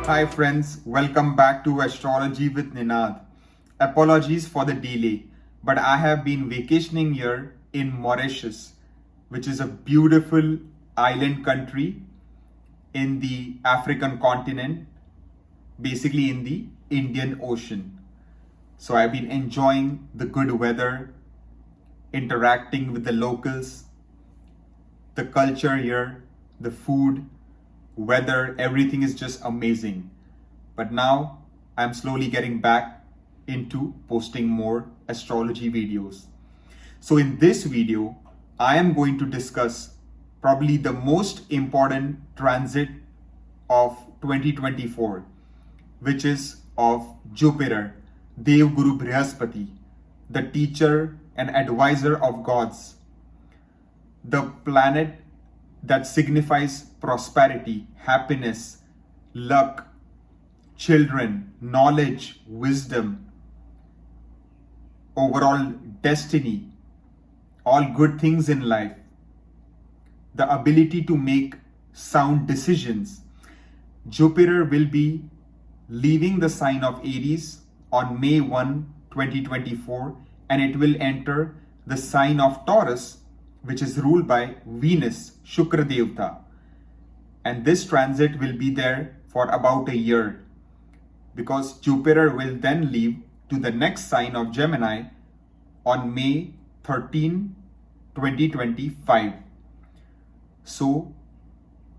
Hi friends, welcome back to Astrology with Ninad. Apologies for the delay, but I have been vacationing here in Mauritius, which is a beautiful island country in the African continent, basically in the Indian Ocean. So I've been enjoying the good weather, interacting with the locals, the culture here, the food, weather, everything is just amazing. But now I'm slowly getting back into posting more astrology videos. So in this video, I am going to discuss probably the most important transit of 2024, which is of Jupiter, Dev Guru Brihaspati, the teacher and advisor of gods, the planet that signifies prosperity, happiness, luck, children, knowledge, wisdom, overall destiny, all good things in life, the ability to make sound decisions. Jupiter will be leaving the sign of Aries on May 1, 2024, and it will enter the sign of Taurus, which is ruled by Venus, Shukra Devta. And this transit will be there for about a year, because Jupiter will then leave to the next sign of Gemini on May 13, 2025. So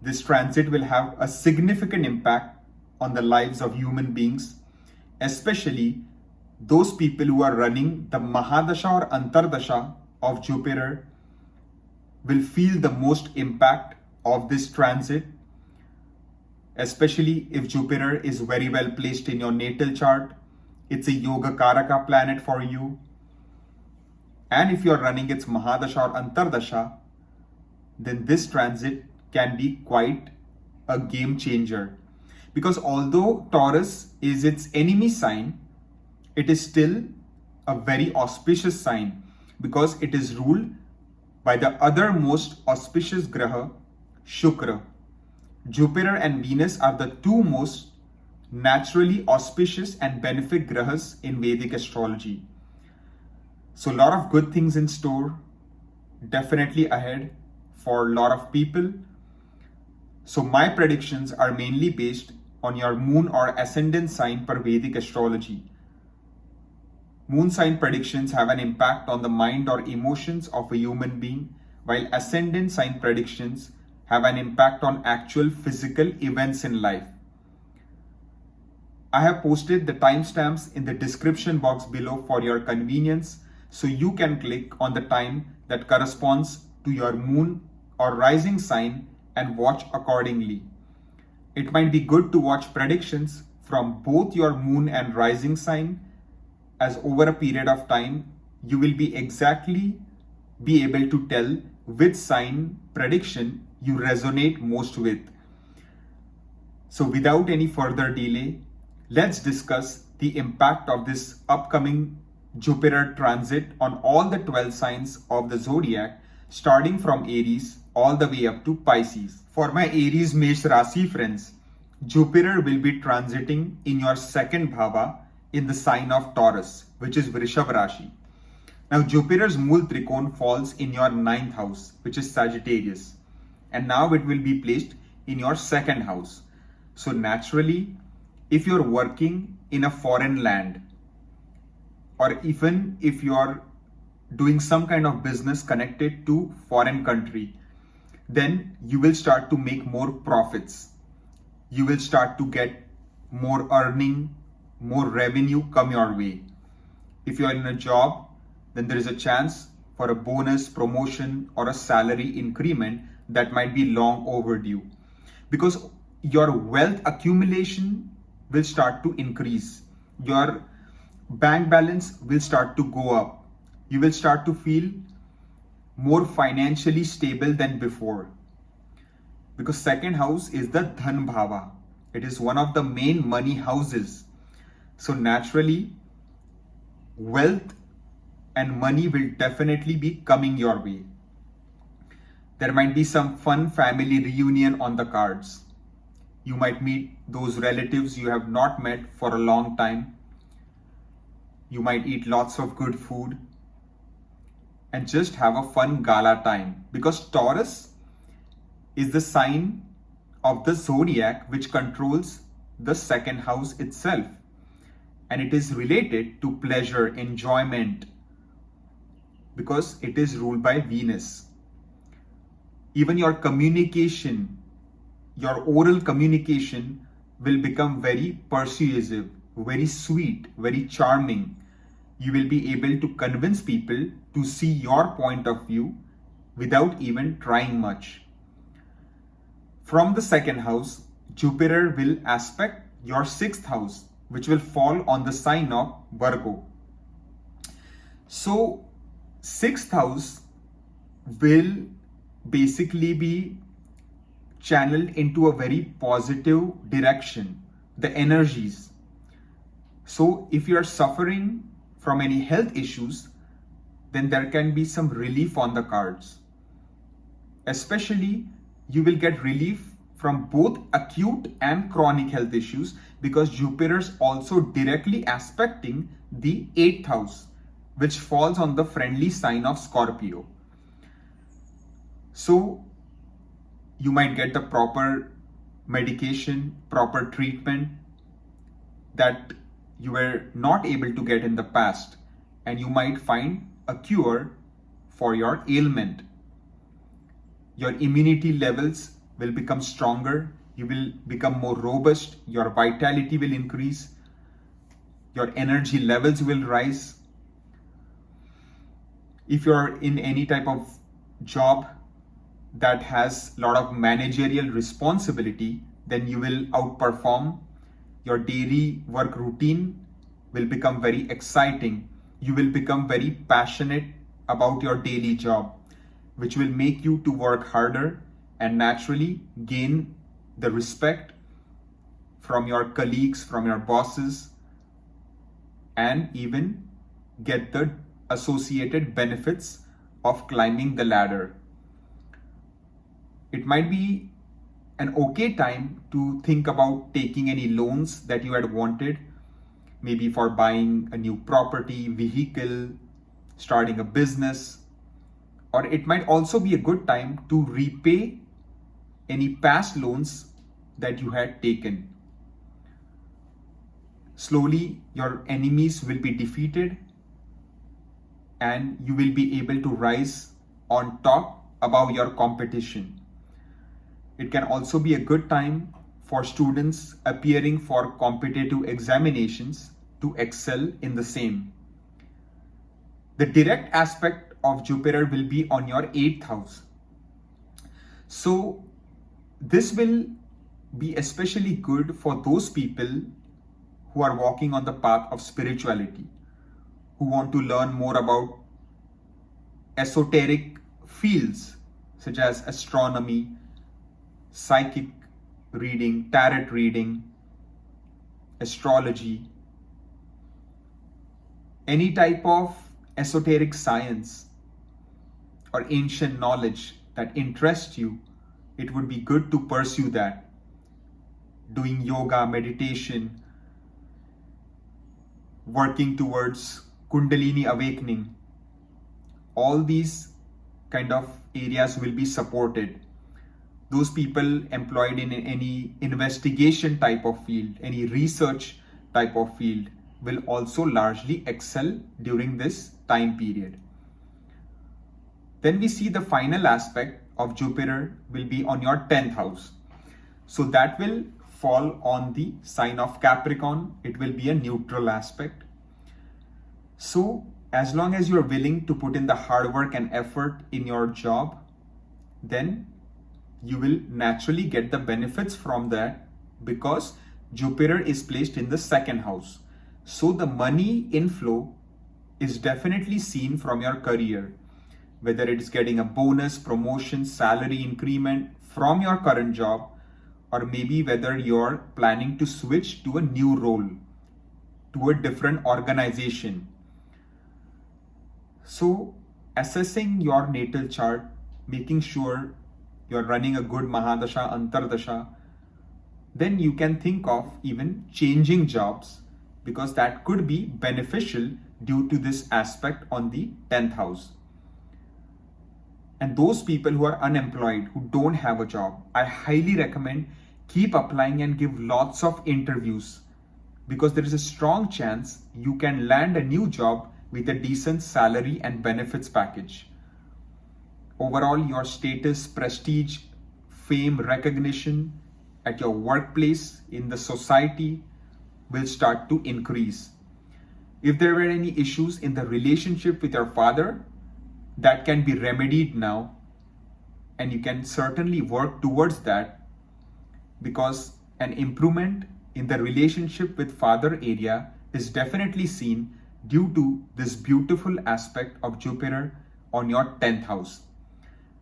this transit will have a significant impact on the lives of human beings, especially those people who are running the Mahadasha or Antardasha of Jupiter will feel the most impact of this transit, especially if Jupiter is very well placed in your natal chart. It's a Yoga Karaka planet for you. And if you're running its Mahadasha or Antardasha, then this transit can be quite a game changer. Because although Taurus is its enemy sign, it is still a very auspicious sign, because it is ruled by the other most auspicious graha, Shukra. Jupiter and Venus are the two most naturally auspicious and benefic grahas in Vedic astrology. So a lot of good things in store, definitely ahead for a lot of people. So my predictions are mainly based on your moon or ascendant sign per Vedic astrology. Moon sign predictions have an impact on the mind or emotions of a human being, while ascendant sign predictions have an impact on actual physical events in life. I have posted the timestamps in the description box below for your convenience, so you can click on the time that corresponds to your moon or rising sign and watch accordingly. It might be good to watch predictions from both your moon and rising sign, as over a period of time, you will be able to tell which sign prediction you resonate most with. So without any further delay, let's discuss the impact of this upcoming Jupiter transit on all the 12 signs of the zodiac, starting from Aries all the way up to Pisces. For my Aries Mesh Rasi friends, Jupiter will be transiting in your second bhava in the sign of Taurus, which is Vrushabha Rashi. Now Jupiter's Mool Trikon falls in your 9th house, which is Sagittarius. And now it will be placed in your second house. So naturally, if you're working in a foreign land, or even if you're doing some kind of business connected to foreign country, then you will start to make more profits. You will start to get more earning, more revenue come your way. If you are in a job, then there is a chance for a bonus, promotion, or a salary increment that might be long overdue, because your wealth accumulation will start to increase. Your bank balance will start to go up. You will start to feel more financially stable than before, because second house is the Dhan Bhava. It is one of the main money houses. So naturally, wealth and money will definitely be coming your way. There might be some fun family reunion on the cards. You might meet those relatives you have not met for a long time. You might eat lots of good food and just have a fun gala time, because Taurus is the sign of the zodiac which controls the second house itself, and it is related to pleasure, enjoyment, because it is ruled by Venus. Even your communication, your oral communication will become very persuasive, very sweet, very charming. You will be able to convince people to see your point of view without even trying much. From the second house, Jupiter will aspect your sixth house, which will fall on the sign of Virgo. So, sixth house will basically be channeled into a very positive direction, the energies. So if you are suffering from any health issues, then there can be some relief on the cards. Especially, you will get relief from both acute and chronic health issues, because Jupiter is also directly aspecting the 8th house, which falls on the friendly sign of Scorpio. So you might get the proper medication, proper treatment that you were not able to get in the past, and you might find a cure for your ailment. Your immunity levels will become stronger, you will become more robust, your vitality will increase, your energy levels will rise. If you're in any type of job that has a lot of managerial responsibility, then you will outperform. Your daily work routine will become very exciting. You will become very passionate about your daily job, which will make you to work harder and naturally gain the respect from your colleagues, from your bosses, and even get the associated benefits of climbing the ladder. It might be an okay time to think about taking any loans that you had wanted, maybe for buying a new property, vehicle, starting a business, or it might also be a good time to repay any past loans that you had taken. Slowly, your enemies will be defeated and you will be able to rise on top above your competition. It can also be a good time for students appearing for competitive examinations to excel in the same. The direct aspect of Jupiter will be on your 8th house. So this will be especially good for those people who are walking on the path of spirituality, who want to learn more about esoteric fields such as astronomy, psychic reading, tarot reading, astrology, any type of esoteric science or ancient knowledge that interests you. It would be good to pursue that. Doing yoga, meditation, working towards Kundalini awakening, all these kind of areas will be supported. Those people employed in any investigation type of field, any research type of field, will also largely excel during this time period. Then we see the final aspect of Jupiter will be on your 10th house. So that will fall on the sign of Capricorn. It will be a neutral aspect. So as long as you are willing to put in the hard work and effort in your job, then you will naturally get the benefits from that, because Jupiter is placed in the 2nd house. So the money inflow is definitely seen from your career, whether it is getting a bonus, promotion, salary increment from your current job, or maybe whether you're planning to switch to a new role, to a different organization. So assessing your natal chart, making sure you're running a good Mahadasha, Antardasha, then you can think of even changing jobs, because that could be beneficial due to this aspect on the 10th house. And those people who are unemployed, who don't have a job, I highly recommend keep applying and give lots of interviews, because there is a strong chance you can land a new job with a decent salary and benefits package. Overall, your status, prestige, fame, recognition at your workplace, in the society, will start to increase. If there were any issues in the relationship with your father, that can be remedied now, and you can certainly work towards that, because an improvement in the relationship with father area is definitely seen due to this beautiful aspect of Jupiter on your 10th house.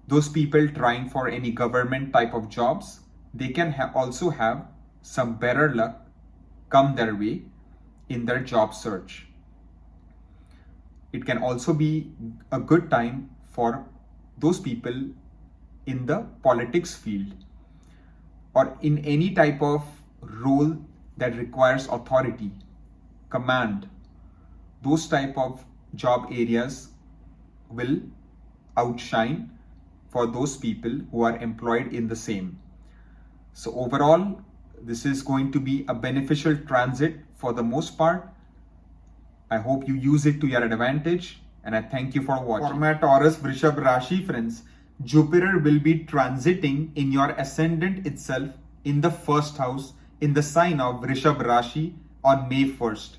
Those people trying for any government type of jobs, they can also have some better luck come their way in their job search. It can also be a good time for those people in the politics field or in any type of role that requires authority, command. Those type of job areas will outshine for those people who are employed in the same. So overall, this is going to be a beneficial transit for the most part. I hope you use it to your advantage, and I thank you for watching. For my Taurus Vrushabha Rashi friends, Jupiter will be transiting in your ascendant itself in the first house in the sign of Vrushabha Rashi on May 1st.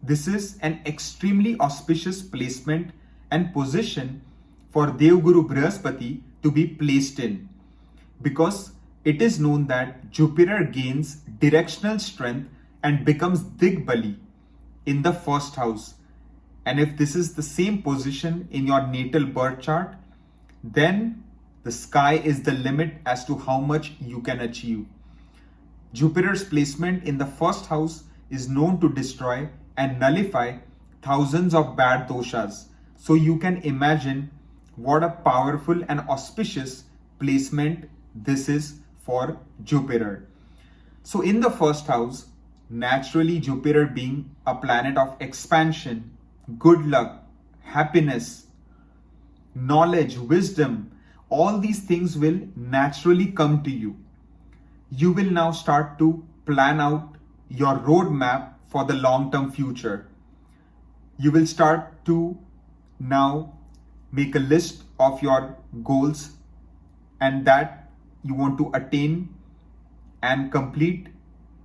This is an extremely auspicious placement and position for Devguru Brihaspati to be placed in, because it is known that Jupiter gains directional strength and becomes Digbali in the first house. And if this is the same position in your natal birth chart, then the sky is the limit as to how much you can achieve. Jupiter's placement in the first house is known to destroy and nullify thousands of bad doshas. So you can imagine what a powerful and auspicious placement this is for Jupiter. So in the first house, naturally Jupiter being a planet of expansion, good luck, happiness, knowledge, wisdom, all these things will naturally come to you. You will now start to plan out your roadmap for the long-term future. You will start to now make a list of your goals and that you want to attain and complete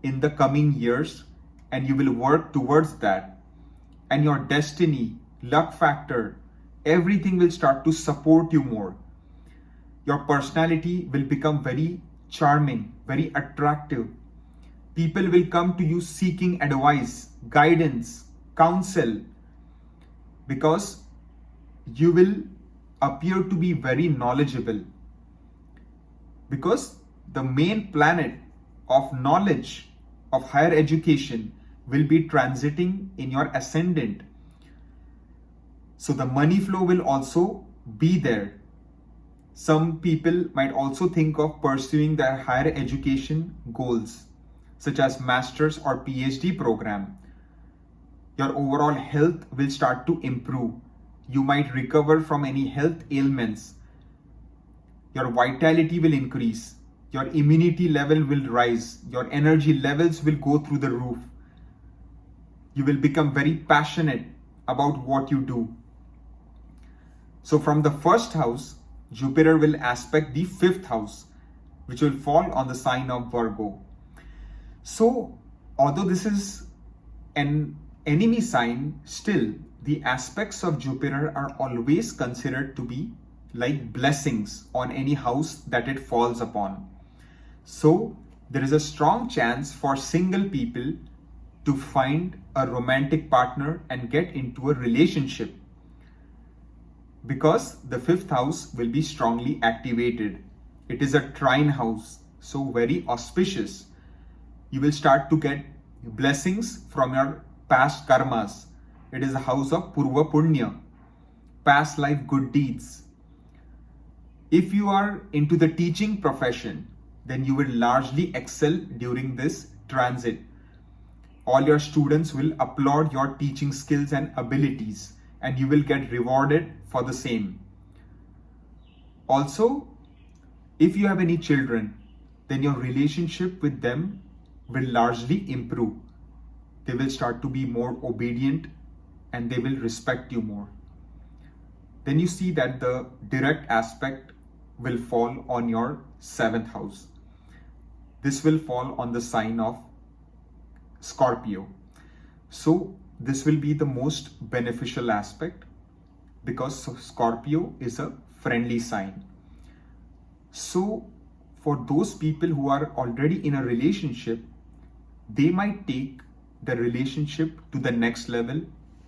in the coming years, and you will work towards that. And your destiny, luck factor, everything will start to support you more. Your personality will become very charming, very attractive. People will come to you seeking advice, guidance, counsel, because you will appear to be very knowledgeable. Because the main planet of knowledge, of higher education, will be transiting in your ascendant. So the money flow will also be there. Some people might also think of pursuing their higher education goals, such as master's or PhD program. Your overall health will start to improve. You might recover from any health ailments. Your vitality will increase. Your immunity level will rise. Your energy levels will go through the roof. You will become very passionate about what you do. So from the first house, Jupiter will aspect the 5th house, which will fall on the sign of Virgo. So although this is an enemy sign, still the aspects of Jupiter are always considered to be like blessings on any house that it falls upon. So there is a strong chance for single people to find a romantic partner and get into a relationship, because the 5th house will be strongly activated. It is a trine house, so very auspicious. You will start to get blessings from your past karmas. It is a house of Purva Punya, past life good deeds. If you are into the teaching profession, then you will largely excel during this transit. All your students will applaud your teaching skills and abilities, and you will get rewarded for the same. Also, if you have any children, then your relationship with them will largely improve. They will start to be more obedient and they will respect you more. Then you see that the direct aspect will fall on your 7th house. This will fall on the sign of Scorpio. So this will be the most beneficial aspect because Scorpio is a friendly sign. So for those people who are already in a relationship, they might take the relationship to the next level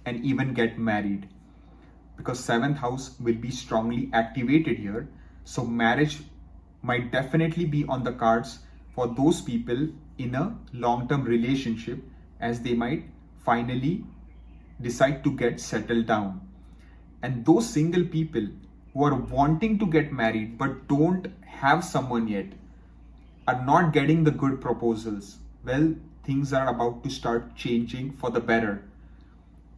and even get married, because 7th house will be strongly activated here. So marriage might definitely be on the cards for those people in a long-term relationship, as they might finally decide to get settled down. And those single people who are wanting to get married but don't have someone yet, are not getting the good proposals, well, things are about to start changing for the better.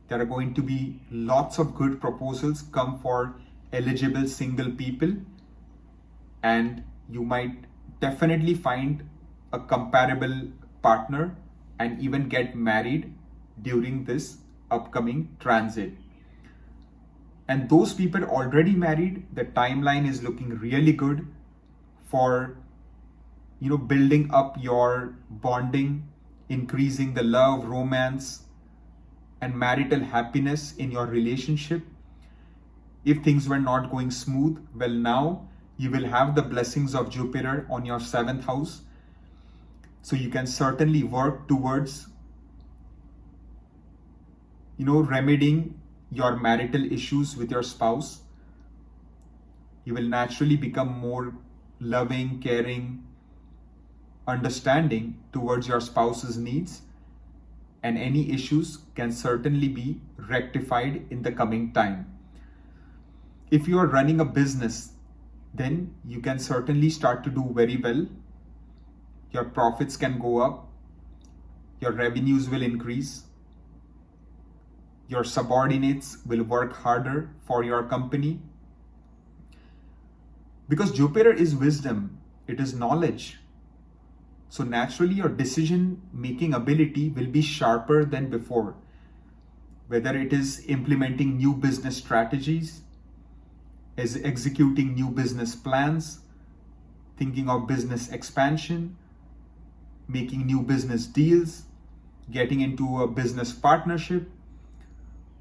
There are going to be lots of good proposals come for eligible single people, and you might definitely find a comparable partner and even get married during this upcoming transit. And those people already married, the timeline is looking really good for building up your bonding, increasing the love, romance, and marital happiness in your relationship. If things were not going smooth, well, now you will have the blessings of Jupiter on your 7th house. So you can certainly work towards, remedying your marital issues with your spouse. You will naturally become more loving, caring, understanding towards your spouse's needs, and any issues can certainly be rectified in the coming time. If you are running a business, then you can certainly start to do very well. Your profits can go up, your revenues will increase, your subordinates will work harder for your company. Because Jupiter is wisdom, it is knowledge. So naturally your decision-making ability will be sharper than before. Whether it is implementing new business strategies, is executing new business plans, thinking of business expansion, making new business deals, getting into a business partnership,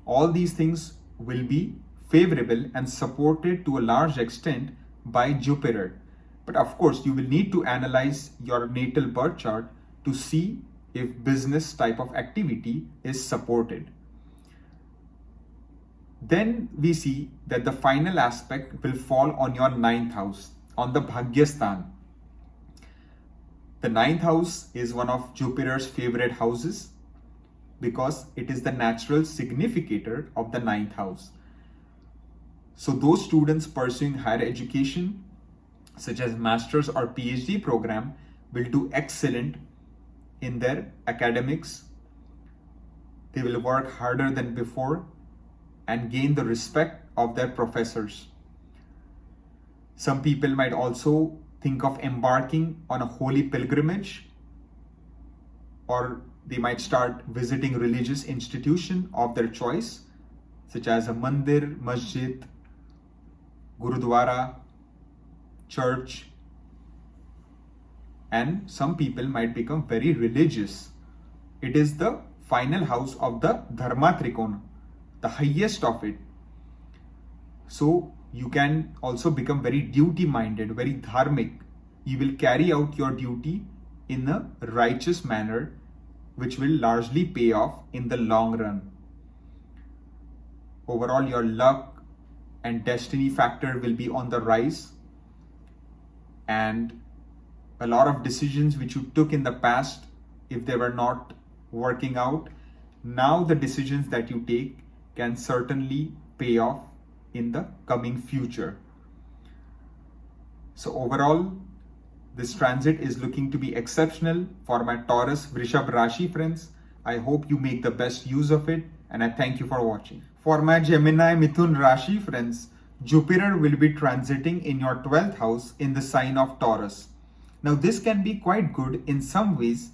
all these things will be favorable and supported to a large extent by Jupiter. But of course, you will need to analyze your natal birth chart to see if business type of activity is supported. Then we see that the final aspect will fall on your 9th house, on the Bhagyasthan. The 9th house is one of Jupiter's favorite houses because it is the natural significator of the 9th house. So those students pursuing higher education, such as master's or PhD program, will do excellent in their academics. They will work harder than before and gain the respect of their professors. Some people might also think of embarking on a holy pilgrimage, or they might start visiting religious institution of their choice, such as a mandir, masjid, gurudwara, church. And some people might become very religious. It is the final house of the Dharma Trikona, the highest of it. So you can also become very duty-minded, very dharmic. You will carry out your duty in a righteous manner, which will largely pay off in the long run. Overall, your luck and destiny factor will be on the rise, and a lot of decisions which you took in the past, if they were not working out, now the decisions that you take can certainly pay off in the coming future. So overall, This transit is looking to be exceptional for my Taurus Vrushabha Rashi friends. I hope you make the best use of it, and I thank you for watching. For my Gemini Mithun Rashi friends, Jupiter will be transiting in your 12th house in the sign of Taurus. Now this can be quite good in some ways,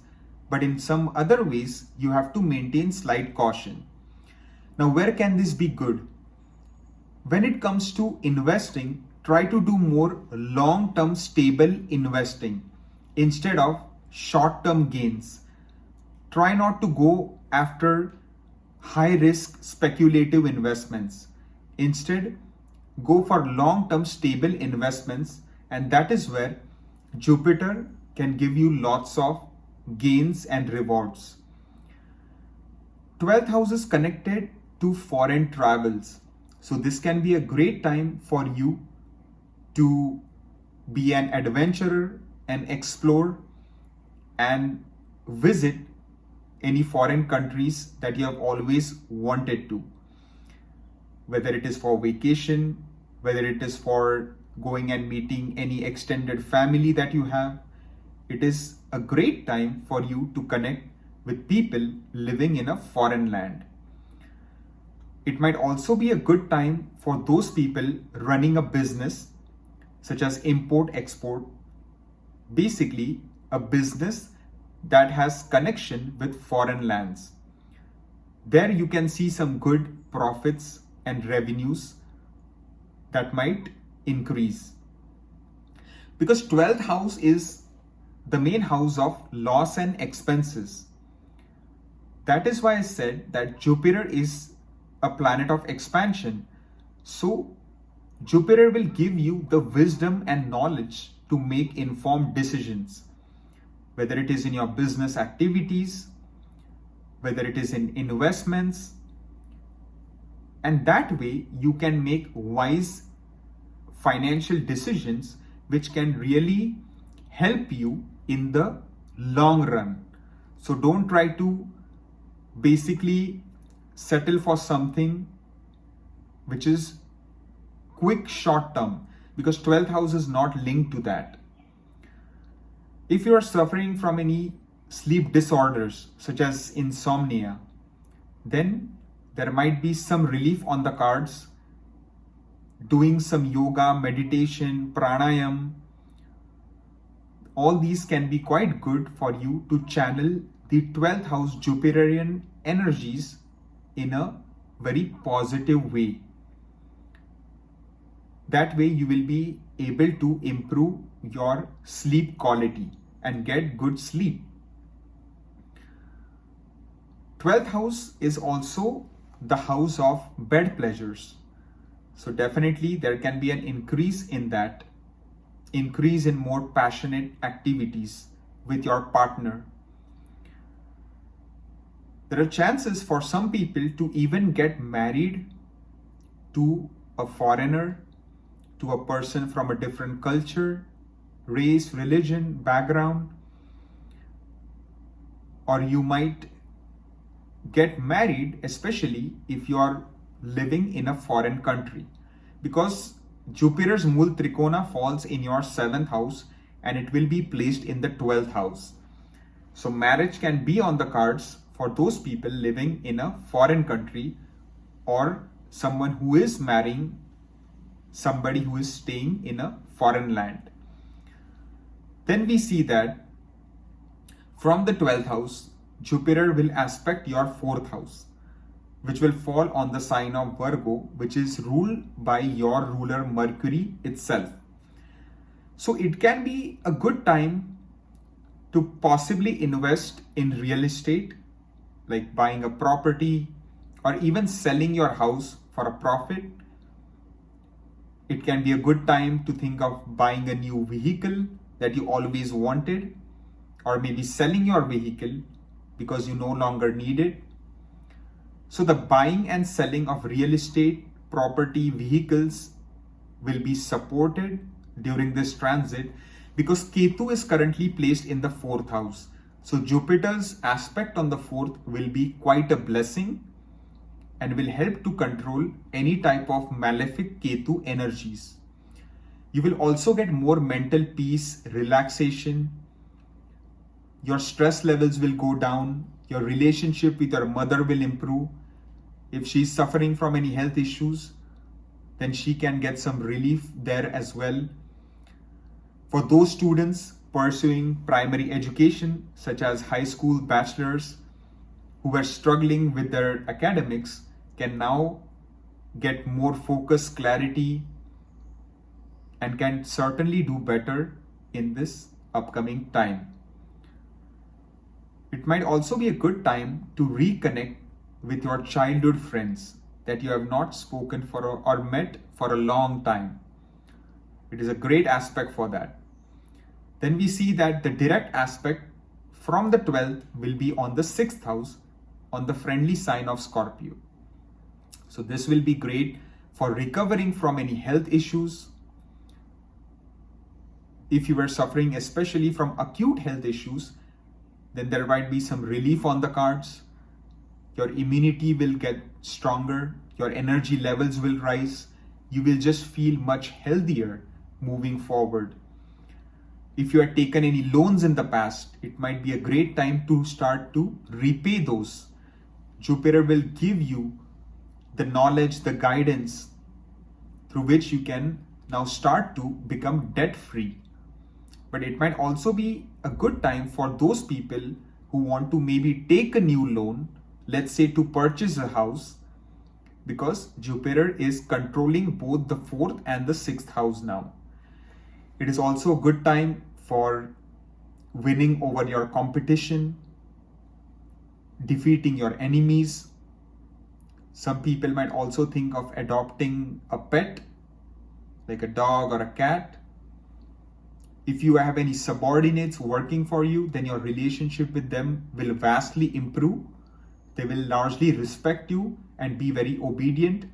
but in some other ways you have to maintain slight caution. Now where can this be good? When it comes to investing, try to do more long-term stable investing instead of short-term gains. Try not to go after high-risk speculative investments. Instead, go for long-term stable investments, and that is where Jupiter can give you lots of gains and rewards. 12th house is connected to foreign travels. So this can be a great time for you to be an adventurer and explore and visit any foreign countries that you have always wanted to. Whether it is for vacation, whether it is for going and meeting any extended family that you have, it is a great time for you to connect with people living in a foreign land. It might also be a good time for those people running a business such as import-export, basically a business that has connection with foreign lands. There you can see some good profits and revenues that might increase. Because 12th house is the main house of loss and expenses. That is why I said that Jupiter is a planet of expansion. So Jupiter will give you the wisdom and knowledge to make informed decisions, whether it is in your business activities, whether it is in investments, and that way you can make wise financial decisions which can really help you in the long run. So don't try to basically settle for something which is quick short term, because 12th house is not linked to that. If you are suffering from any sleep disorders such as insomnia, then there might be some relief on the cards. Doing some yoga, meditation, pranayam, all these can be quite good for you to channel the 12th house Jupiterian energies in a very positive way. That way you will be able to improve your sleep quality and get good sleep. 12th house is also the house of bed pleasures. So definitely there can be an increase in that, increase in more passionate activities with your partner. There are chances for some people to even get married to a foreigner, to a person from a different culture, race, religion, background, or you might get married, especially if you are living in a foreign country, because Jupiter's Mul Trikona falls in your 7th house and it will be placed in the 12th house. So marriage can be on the cards for those people living in a foreign country, or someone who is marrying somebody who is staying in a foreign land. Then we see that from the 12th house, Jupiter will aspect your 4th house, which will fall on the sign of Virgo, which is ruled by your ruler Mercury itself. So it can be a good time to possibly invest in real estate, like buying a property or even selling your house for a profit. It can be a good time to think of buying a new vehicle that you always wanted, or maybe selling your vehicle because you no longer need it. So the buying and selling of real estate, property, vehicles will be supported during this transit because Ketu is currently placed in the 4th house. So Jupiter's aspect on the 4th will be quite a blessing and will help to control any type of malefic Ketu energies. You will also get more mental peace, relaxation. Your stress levels will go down. Your relationship with your mother will improve. If she's suffering from any health issues, then she can get some relief there as well. For those students pursuing primary education, such as high school bachelors, who were struggling with their academics, can now get more focus, clarity, and can certainly do better in this upcoming time. It might also be a good time to reconnect with your childhood friends that you have not spoken for or met for a long time. It is a great aspect for that. Then we see that the direct aspect from the 12th will be on the 6th house, on the friendly sign of Scorpio. So this will be great for recovering from any health issues. If you were suffering especially from acute health issues, then there might be some relief on the cards. Your immunity will get stronger. Your energy levels will rise. You will just feel much healthier moving forward. If you had taken any loans in the past, it might be a great time to start to repay those. Jupiter will give you the knowledge, the guidance through which you can now start to become debt-free. But it might also be a good time for those people who want to maybe take a new loan, let's say to purchase a house, because Jupiter is controlling both the 4th and the 6th house now. It is also a good time for winning over your competition, defeating your enemies. Some people might also think of adopting a pet, like a dog or a cat. If you have any subordinates working for you, then your relationship with them will vastly improve. They will largely respect you and be very obedient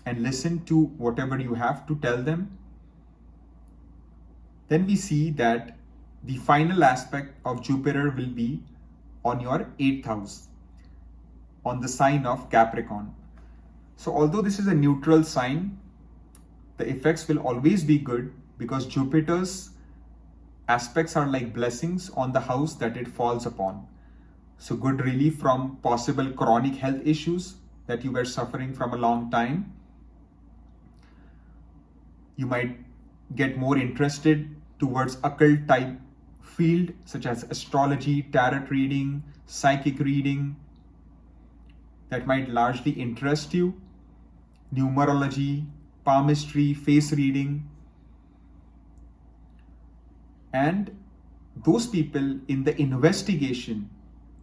and listen to whatever you have to tell them. Then we see that the final aspect of Jupiter will be on your 8th house, on the sign of Capricorn. So although this is a neutral sign, the effects will always be good because Jupiter's aspects are like blessings on the house that it falls upon. So good relief from possible chronic health issues that you were suffering from a long time. You might get more interested towards occult type field such as astrology, tarot reading, psychic reading. That might largely interest you. Numerology, palmistry, face reading. And those people in the investigation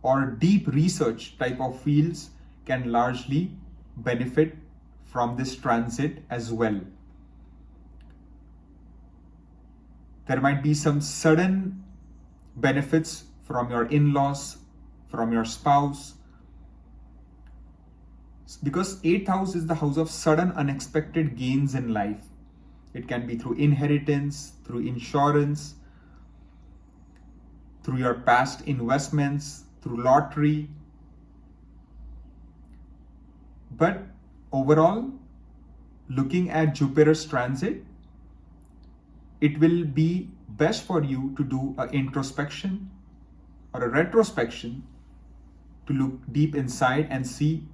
or deep research type of fields can largely benefit from this transit as well. There might be some sudden benefits from your in-laws, from your spouse, because 8th house is the house of sudden unexpected gains in life. It can be through inheritance, through insurance, through your past investments, through lottery. But overall, looking at Jupiter's transit, it will be best for you to do an introspection or a retrospection to look deep inside and see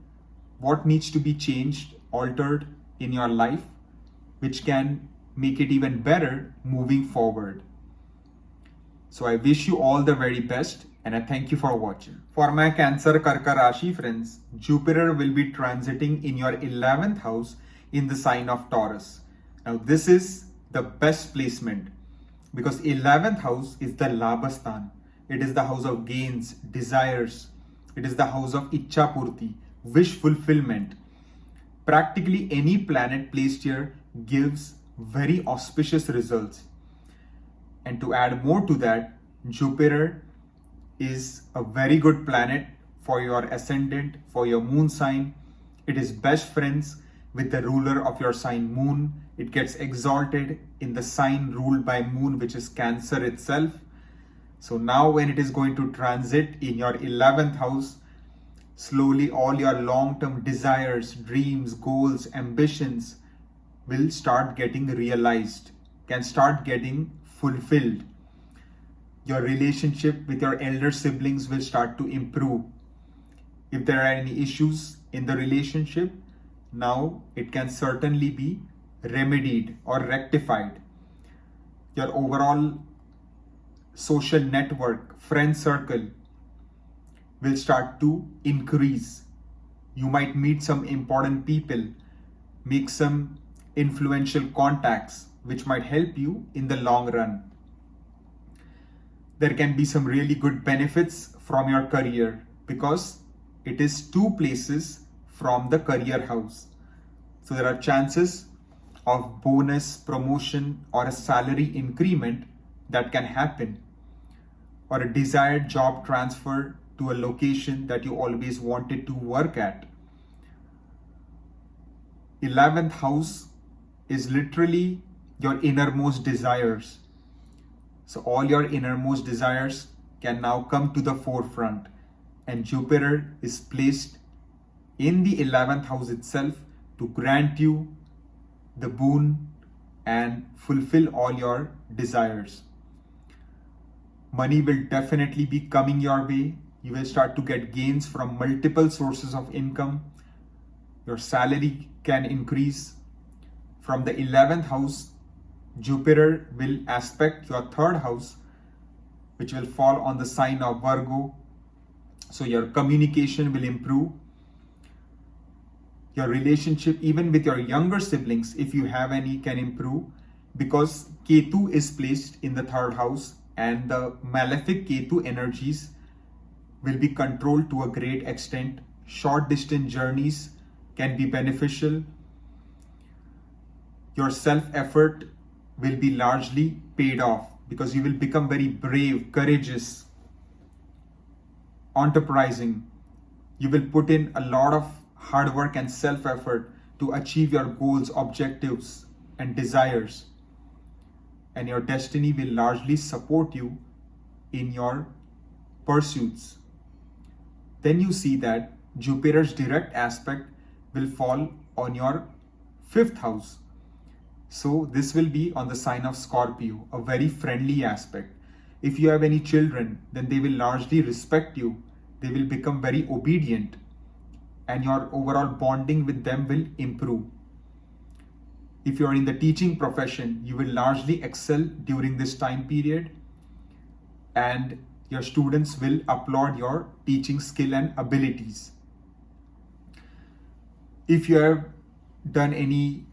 what needs to be changed, altered in your life, which can make it even better moving forward. So I wish you all the very best and I thank you for watching. For my Cancer Karka Rashi friends, Jupiter will be transiting in your 11th house in the sign of Taurus. Now this is the best placement because 11th house is the Labhasthan. It is the house of gains, desires. It is the house of Ichha Purti, wish fulfillment. Practically any planet placed here gives very auspicious results. And to add more to that, Jupiter is a very good planet for your ascendant, for your moon sign. It is best friends with the ruler of your sign Moon. It gets exalted in the sign ruled by Moon, which is Cancer itself. So now when it is going to transit in your 11th house, slowly all your long-term desires, dreams, goals, ambitions will start getting realized. can start getting fulfilled. Your relationship with your elder siblings will start to improve. If there are any issues in the relationship, now it can certainly be remedied or rectified. Your overall social network, friend circle will start to increase. You might meet some important people, make some influential contacts, which might help you in the long run. There can be some really good benefits from your career because it is 2 places from the career house. So there are chances of bonus, promotion, or a salary increment that can happen, or a desired job transfer to a location that you always wanted to work at. 11th house is literally your innermost desires. So all your innermost desires can now come to the forefront, and Jupiter is placed in the 11th house itself to grant you the boon and fulfill all your desires. Money will definitely be coming your way. You will start to get gains from multiple sources of income. Your salary can increase. From the 11th house, Jupiter will aspect your 3rd house, which will fall on the sign of Virgo. So your communication will improve. Your relationship, even with your younger siblings, if you have any, can improve because Ketu is placed in the 3rd house, and the malefic Ketu energies will be controlled to a great extent. Short distance journeys can be beneficial. Your self-effort will be largely paid off because you will become very brave, courageous, enterprising. You will put in a lot of hard work and self-effort to achieve your goals, objectives, and desires. And your destiny will largely support you in your pursuits. Then you see that Jupiter's direct aspect will fall on your 5th house. So this will be on the sign of Scorpio, a very friendly aspect. If you have any children, then they will largely respect you. They will become very obedient, and your overall bonding with them will improve. If you're in the teaching profession, you will largely excel during this time period, and your students will applaud your teaching skill and abilities. If you have done any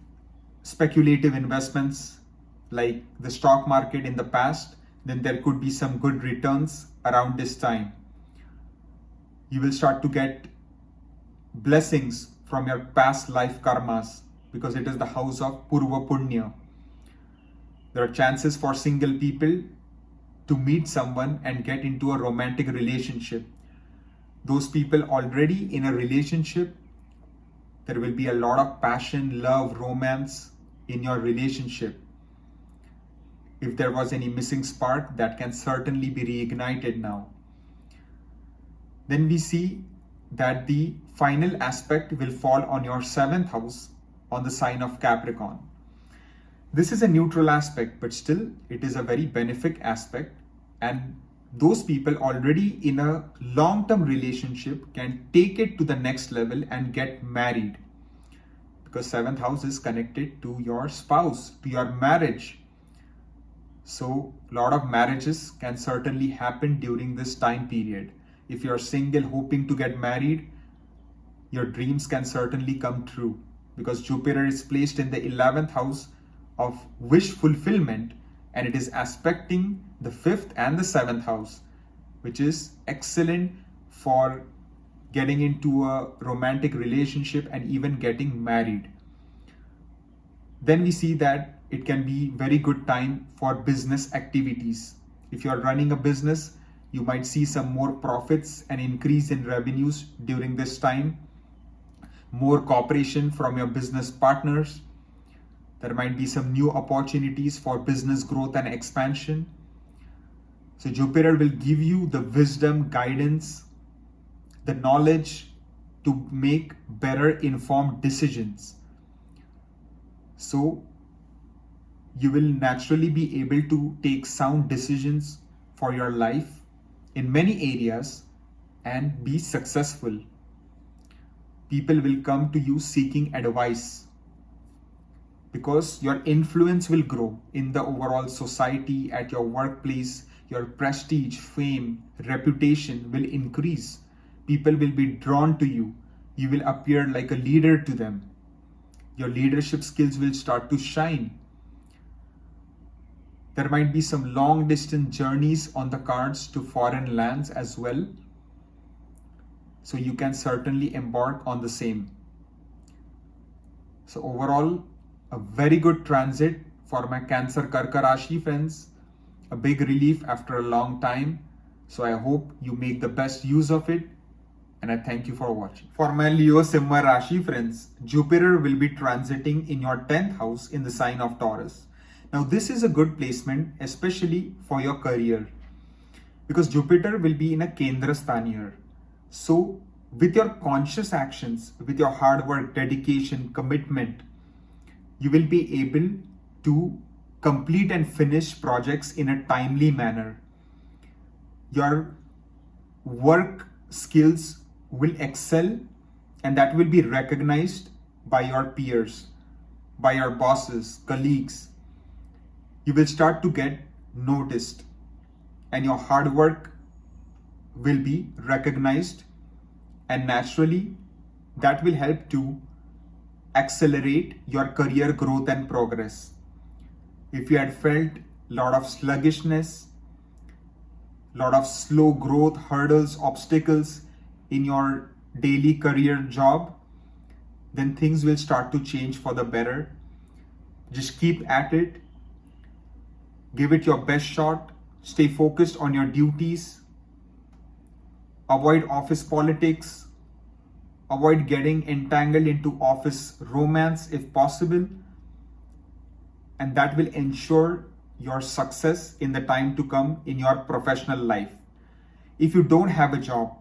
speculative investments like the stock market in the past, then there could be some good returns around this time. You will start to get blessings from your past life karmas because it is the house of Purva Punya. There are chances for single people to meet someone and get into a romantic relationship. Those people already in a relationship, there will be a lot of passion, love, romance in your relationship. If there was any missing spark, that can certainly be reignited now. Then we see that the final aspect will fall on your 7th house on the sign of Capricorn. This is a neutral aspect, but still it is a very benefic aspect, and those people already in a long-term relationship can take it to the next level and get married, because 7th house is connected to your spouse, to your marriage. So a lot of marriages can certainly happen during this time period. If you're single hoping to get married, your dreams can certainly come true, because Jupiter is placed in the 11th house of wish fulfillment, and it is aspecting the 5th and the 7th house, which is excellent for getting into a romantic relationship and even getting married. Then we see that it can be very good time for business activities. If you are running a business, you might see some more profits and increase in revenues during this time. More cooperation from your business partners. There might be some new opportunities for business growth and expansion. So Jupiter will give you the wisdom, guidance, the knowledge to make better informed decisions. So You will naturally be able to take sound decisions for your life in many areas and be successful. People will come to you seeking advice because your influence will grow in the overall society, at your workplace. Your prestige, fame, reputation will increase. People will be drawn to you. You will appear like a leader to them. Your leadership skills will start to shine. There might be some long distance journeys on the cards to foreign lands as well. So you can certainly embark on the same. So overall, a very good transit for my Cancer Kark Rashi friends. A big relief after a long time. So I hope you make the best use of it. And I thank you for watching. For my Leo Simha Rashi friends, Jupiter will be transiting in your 10th house in the sign of Taurus. Now this is a good placement, especially for your career, because Jupiter will be in a Kendra Sthan here. So with your conscious actions, with your hard work, dedication, commitment, you will be able to complete and finish projects in a timely manner. Your work skills will excel, and that will be recognized by your peers, by your bosses, colleagues. You will start to get noticed, and your hard work will be recognized, and naturally that will help to accelerate your career growth and progress. If you had felt a lot of sluggishness, lot of slow growth, hurdles, obstacles in your daily career job, then things will start to change for the better. Just keep at it. Give it your best shot. Stay focused on your duties. Avoid office politics. Avoid getting entangled into office romance if possible. And that will ensure your success in the time to come in your professional life. If you don't have a job,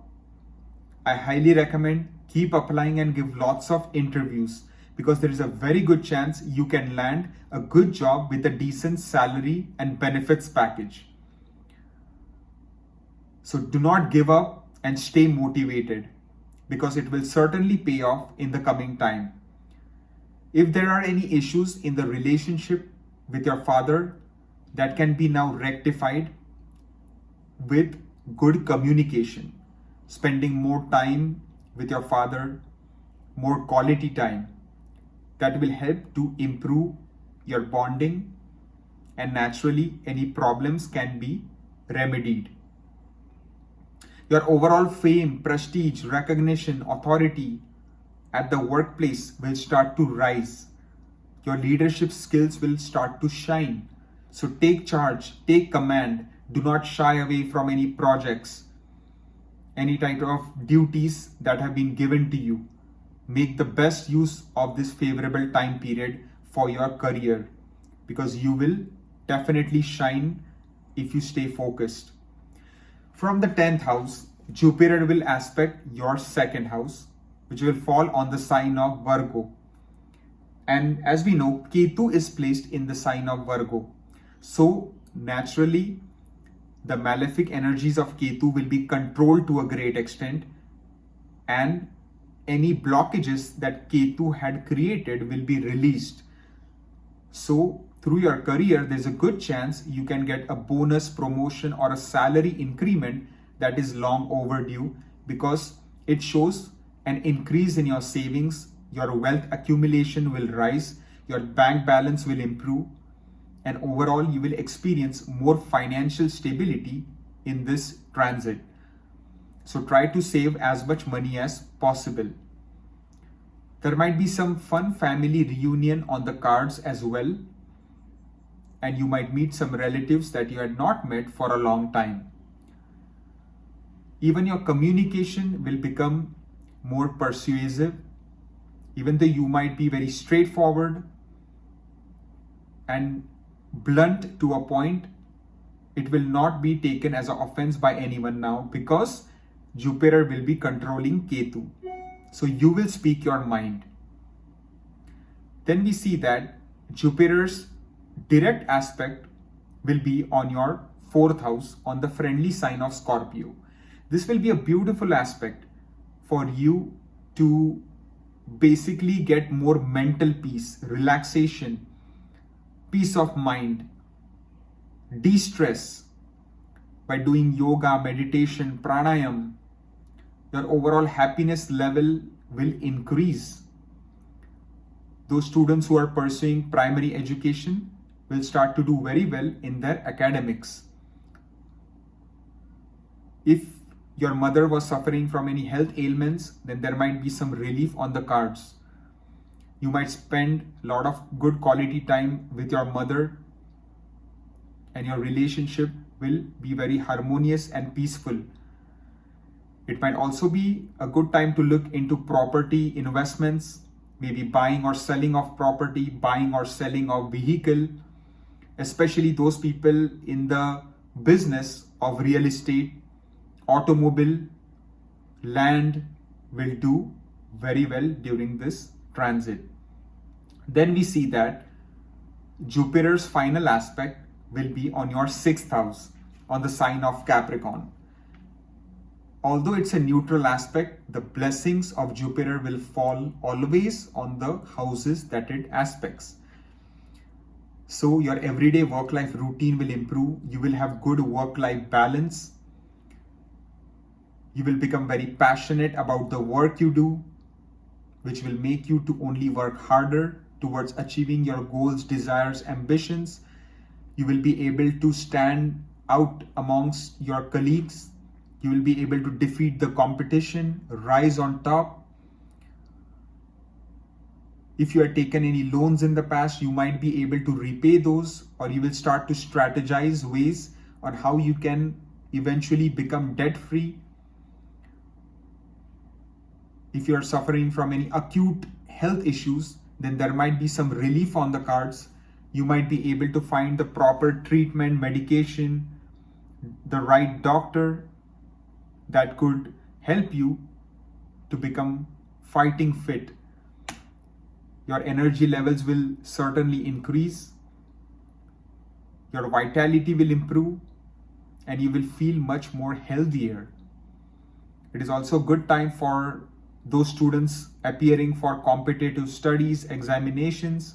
I highly recommend keep applying and give lots of interviews, because there is a very good chance you can land a good job with a decent salary and benefits package. So do not give up and stay motivated, because it will certainly pay off in the coming time. If there are any issues in the relationship with your father, that can be now rectified with good communication. Spending more time with your father, more quality time, that will help to improve your bonding, and naturally any problems can be remedied. Your overall fame, prestige, recognition, authority at the workplace will start to rise. Your leadership skills will start to shine. So take charge, take command. Do not shy away from any projects, any type of duties that have been given to you. Make the best use of this favorable time period for your career, because you will definitely shine if you stay focused. From the 10th house, Jupiter will aspect your 2nd house, which will fall on the sign of Virgo. And as we know, Ketu is placed in the sign of Virgo. So naturally, the malefic energies of Ketu will be controlled to a great extent, and any blockages that Ketu had created will be released. So through your career, there's a good chance you can get a bonus, promotion, or a salary increment that is long overdue, because it shows an increase in your savings. Your wealth accumulation will rise, your bank balance will improve, and overall you will experience more financial stability in this transit. So try to save as much money as possible. There might be some fun family reunion on the cards as well, and you might meet some relatives that you had not met for a long time. Even your communication will become more persuasive. Even though you might be very straightforward and blunt to a point, it will not be taken as an offense by anyone now, because Jupiter will be controlling Ketu. So you will speak your mind. Then we see that Jupiter's direct aspect will be on your 4th house on the friendly sign of Scorpio. This will be a beautiful aspect for you to basically get more mental peace, relaxation, peace of mind, de-stress by doing yoga, meditation, pranayam. Your overall happiness level will increase. Those students who are pursuing primary education will start to do very well in their academics. If your mother was suffering from any health ailments, then there might be some relief on the cards. You might spend a lot of good quality time with your mother, and your relationship will be very harmonious and peaceful. It might also be a good time to look into property investments, maybe buying or selling of property, buying or selling of vehicle, especially those people in the business of real estate, automobile, land will do very well during this transit. Then we see that Jupiter's final aspect will be on your 6th house on the sign of Capricorn. Although it's a neutral aspect, the blessings of Jupiter will fall always on the houses that it aspects. So your everyday work-life routine will improve. You will have good work-life balance. You will become very passionate about the work you do, which will make you to only work harder towards achieving your goals, desires, ambitions. You will be able to stand out amongst your colleagues. You will be able to defeat the competition, rise on top. If you had taken any loans in the past, you might be able to repay those, or you will start to strategize ways on how you can eventually become debt-free. If you are suffering from any acute health issues, then there might be some relief on the cards. You might be able to find the proper treatment, medication, the right doctor that could help you to become fighting fit. Your energy levels will certainly increase. Your vitality will improve, and you will feel much more healthier. It is also a good time for those students appearing for competitive studies, examinations.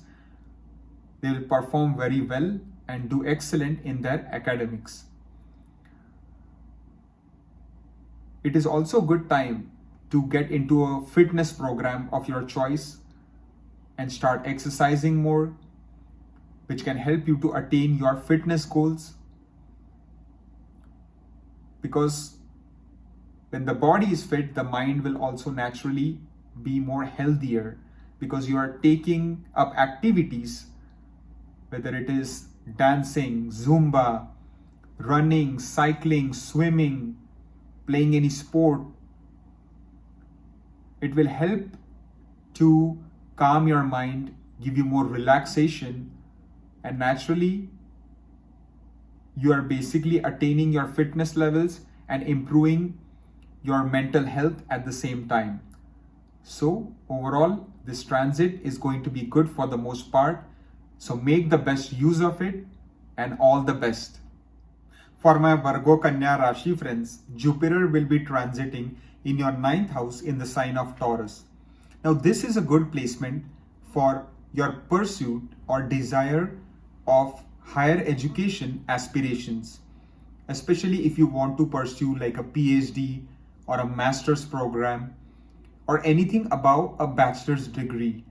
They will perform very well and do excellent in their academics. It is also a good time to get into a fitness program of your choice and start exercising more, which can help you to attain your fitness goals. Because when the body is fit, the mind will also naturally be more healthier, because you are taking up activities, whether it is dancing, Zumba, running, cycling, swimming, playing any sport. It will help to calm your mind, give you more relaxation, and naturally you are basically attaining your fitness levels and improving your mental health at the same time. So overall, this transit is going to be good for the most part. So make the best use of it, and all the best. For my Virgo Kanya Rashi friends, Jupiter will be transiting in your 9th house in the sign of Taurus. Now this is a good placement for your pursuit or desire of higher education aspirations, especially if you want to pursue like a PhD or a master's program or anything above a bachelor's degree.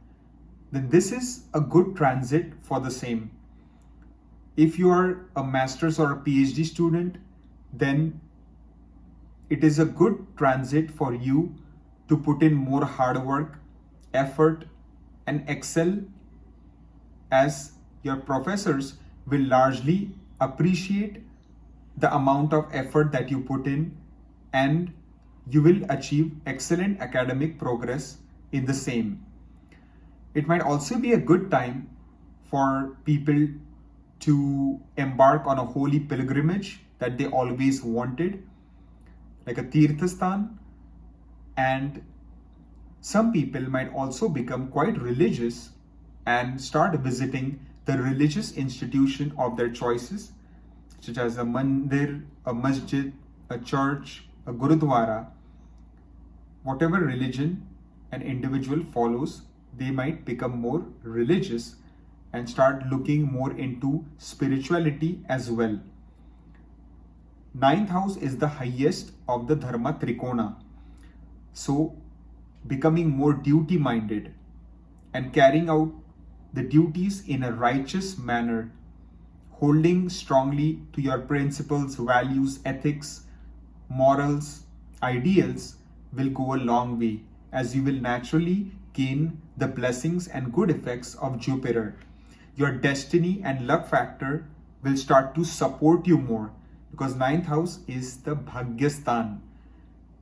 Then this is a good transit for the same. If you are a master's or a PhD student, then it is a good transit for you to put in more hard work, effort, and excel, as your professors will largely appreciate the amount of effort that you put in, and you will achieve excellent academic progress in the same. It might also be a good time for people to embark on a holy pilgrimage that they always wanted, like a Tirthasthan, and some people might also become quite religious and start visiting the the religious institution of their choices, such as a mandir, a masjid, a church, a gurudwara, whatever religion an individual follows, they might become more religious and start looking more into spirituality as well. Ninth house is the highest of the dharma trikona. So becoming more duty minded and carrying out the duties in a righteous manner, holding strongly to your principles, values, ethics, morals, ideals will go a long way, as you will naturally gain the blessings and good effects of Jupiter. Your destiny and luck factor will start to support you more, because ninth house is the Bhagyastan,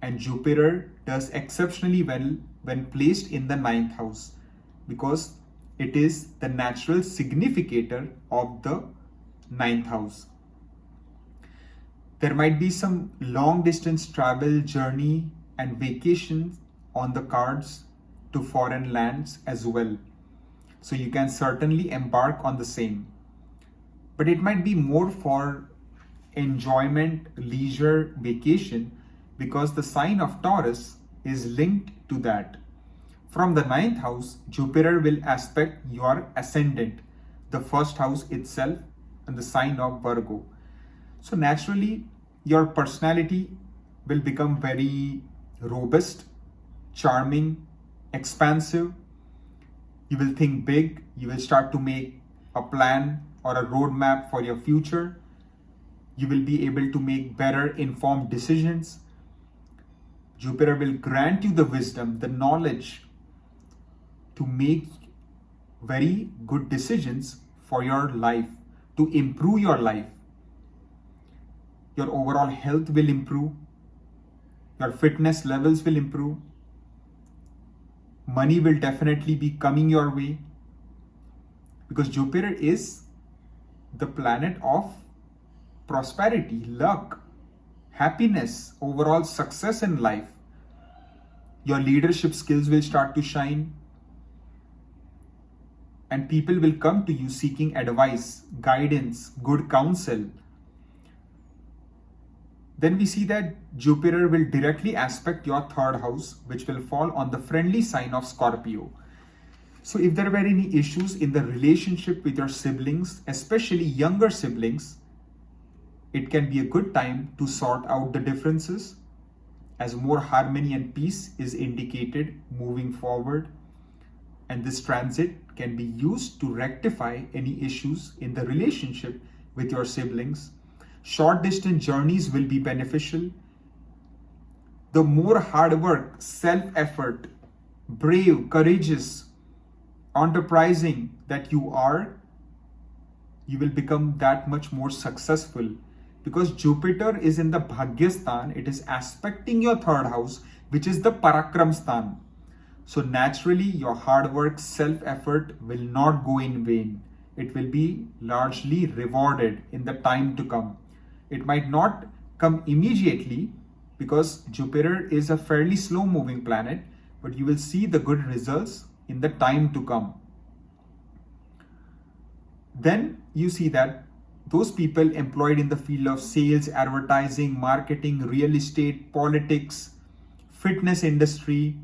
and Jupiter does exceptionally well when placed in the ninth house, because it is the natural significator of the ninth house. There might be some long distance travel, journey and vacations on the cards to foreign lands as well. So you can certainly embark on the same. But it might be more for enjoyment, leisure, vacation, because the sign of Taurus is linked to that. From the ninth house, Jupiter will aspect your ascendant, the first house itself, and the sign of Virgo. So naturally, your personality will become very robust, charming, expansive. You will think big. You will start to make a plan or a roadmap for your future. You will be able to make better informed decisions. Jupiter will grant you the wisdom, the knowledge to make very good decisions for your life, to improve your life. Your overall health will improve. Your fitness levels will improve. Money will definitely be coming your way, because Jupiter is the planet of prosperity, luck, happiness, overall success in life. Your leadership skills will start to shine, and people will come to you seeking advice, guidance, good counsel. Then we see that Jupiter will directly aspect your third house, which will fall on the friendly sign of Scorpio. So if there were any issues in the relationship with your siblings, especially younger siblings, it can be a good time to sort out the differences, as more harmony and peace is indicated moving forward. And this transit can be used to rectify any issues in the relationship with your siblings. Short distance journeys will be beneficial. The more hard work, self-effort, brave, courageous, enterprising that you are, you will become that much more successful, because Jupiter is in the Bhagyastan. It is aspecting your third house, which is the Parakram Stan. So naturally, your hard work, self-effort will not go in vain. It will be largely rewarded in the time to come. It might not come immediately, because Jupiter is a fairly slow moving planet, but you will see the good results in the time to come. Then you see that those people employed in the field of sales, advertising, marketing, real estate, politics, fitness industry,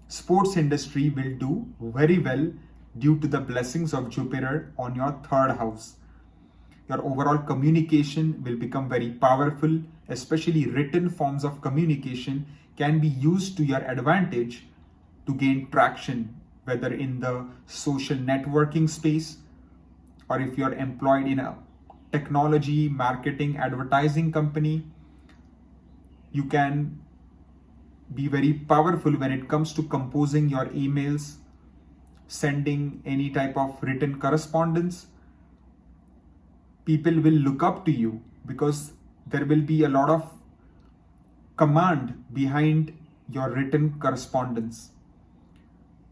sports industry will do very well due to the blessings of Jupiter on your third house. Your overall communication will become very powerful, especially written forms of communication can be used to your advantage to gain traction, whether in the social networking space, or if you're employed in a technology, marketing, advertising company. You can be very powerful when it comes to composing your emails, sending any type of written correspondence. People will look up to you because there will be a lot of command behind your written correspondence.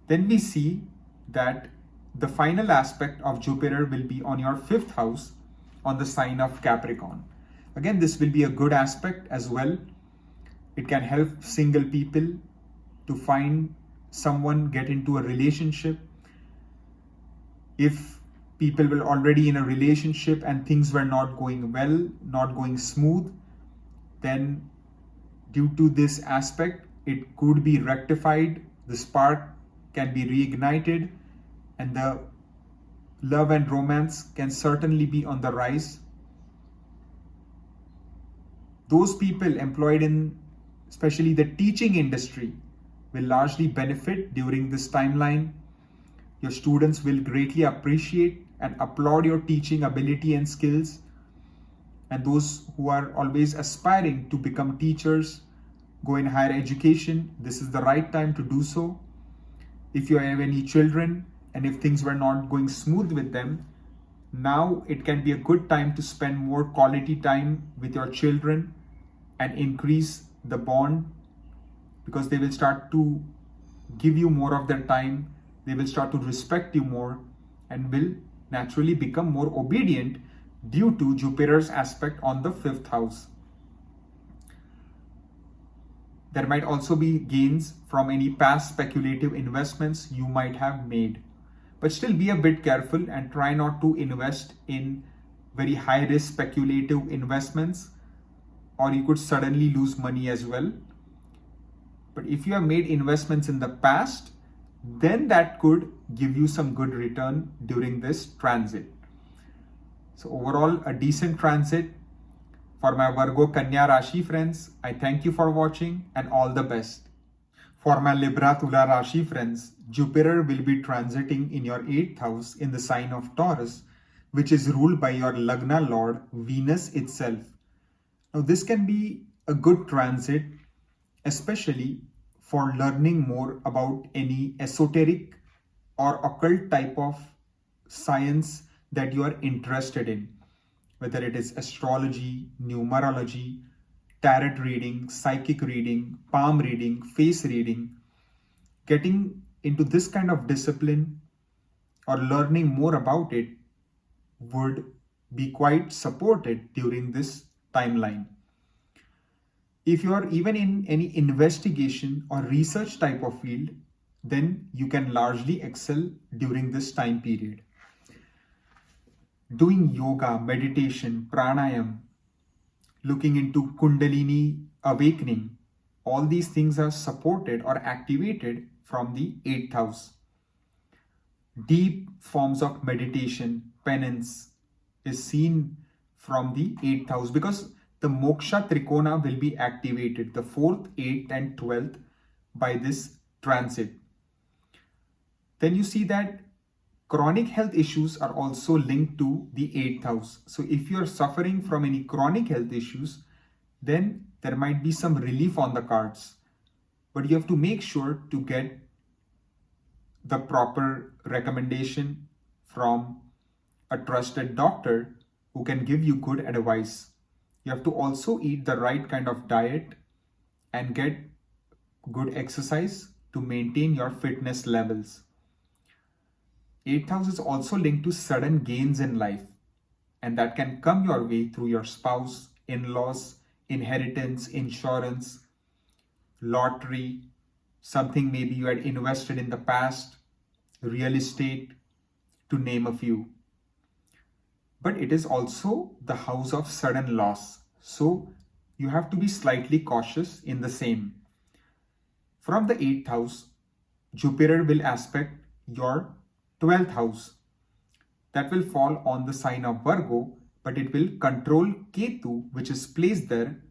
Then we see that the final aspect of Jupiter will be on your fifth house, on the sign of Capricorn. Again, this will be a good aspect as well. It can help single people to find someone, get into a relationship. If people were already in a relationship and things were not going well, not going smooth, then due to this aspect, it could be rectified, the spark can be reignited, and the love and romance can certainly be on the rise. Those people employed in especially the teaching industry will largely benefit during this timeline. Your students will greatly appreciate and applaud your teaching ability and skills. And those who are always aspiring to become teachers, go in higher education, this is the right time to do so. If you have any children and if things were not going smooth with them, now it can be a good time to spend more quality time with your children and increase the bond, because they will start to give you more of their time, they will start to respect you more and will naturally become more obedient due to Jupiter's aspect on the 5th house. There might also be gains from any past speculative investments you might have made. But still be a bit careful and try not to invest in very high risk speculative investments, or you could suddenly lose money as well. But if you have made investments in the past, then that could give you some good return during this transit. So overall, a decent transit for my Virgo Kanya Rashi friends. I thank you for watching and all the best. For my Libra Tula Rashi friends, Jupiter will be transiting in your 8th house in the sign of Taurus, which is ruled by your Lagna Lord, Venus itself. Now this can be a good transit, especially for learning more about any esoteric or occult type of science that you are interested in, whether it is astrology, numerology, tarot reading, psychic reading, palm reading, face reading. Getting into this kind of discipline or learning more about it would be quite supported during this timeline. If you are even in any investigation or research type of field, then you can largely excel during this time period. Doing yoga, meditation, pranayam, looking into Kundalini awakening, all these things are supported or activated from the 8th house. Deep forms of meditation, penance is seen from the 8th house, because the moksha trikona will be activated, the 4th, 8th and 12th, by this transit. Then you see that chronic health issues are also linked to the 8th house. So if you are suffering from any chronic health issues, then there might be some relief on the cards. But you have to make sure to get the proper recommendation from a trusted doctor who can give you good advice. You have to also eat the right kind of diet and get good exercise to maintain your fitness levels. 8th house is also linked to sudden gains in life, and that can come your way through your spouse, in-laws, inheritance, insurance, lottery, something maybe you had invested in the past, real estate, to name a few. But it is also the house of sudden loss, so you have to be slightly cautious in the same. From the 8th house, Jupiter will aspect your 12th house. That will fall on the sign of Virgo, but it will control Ketu, which is placed there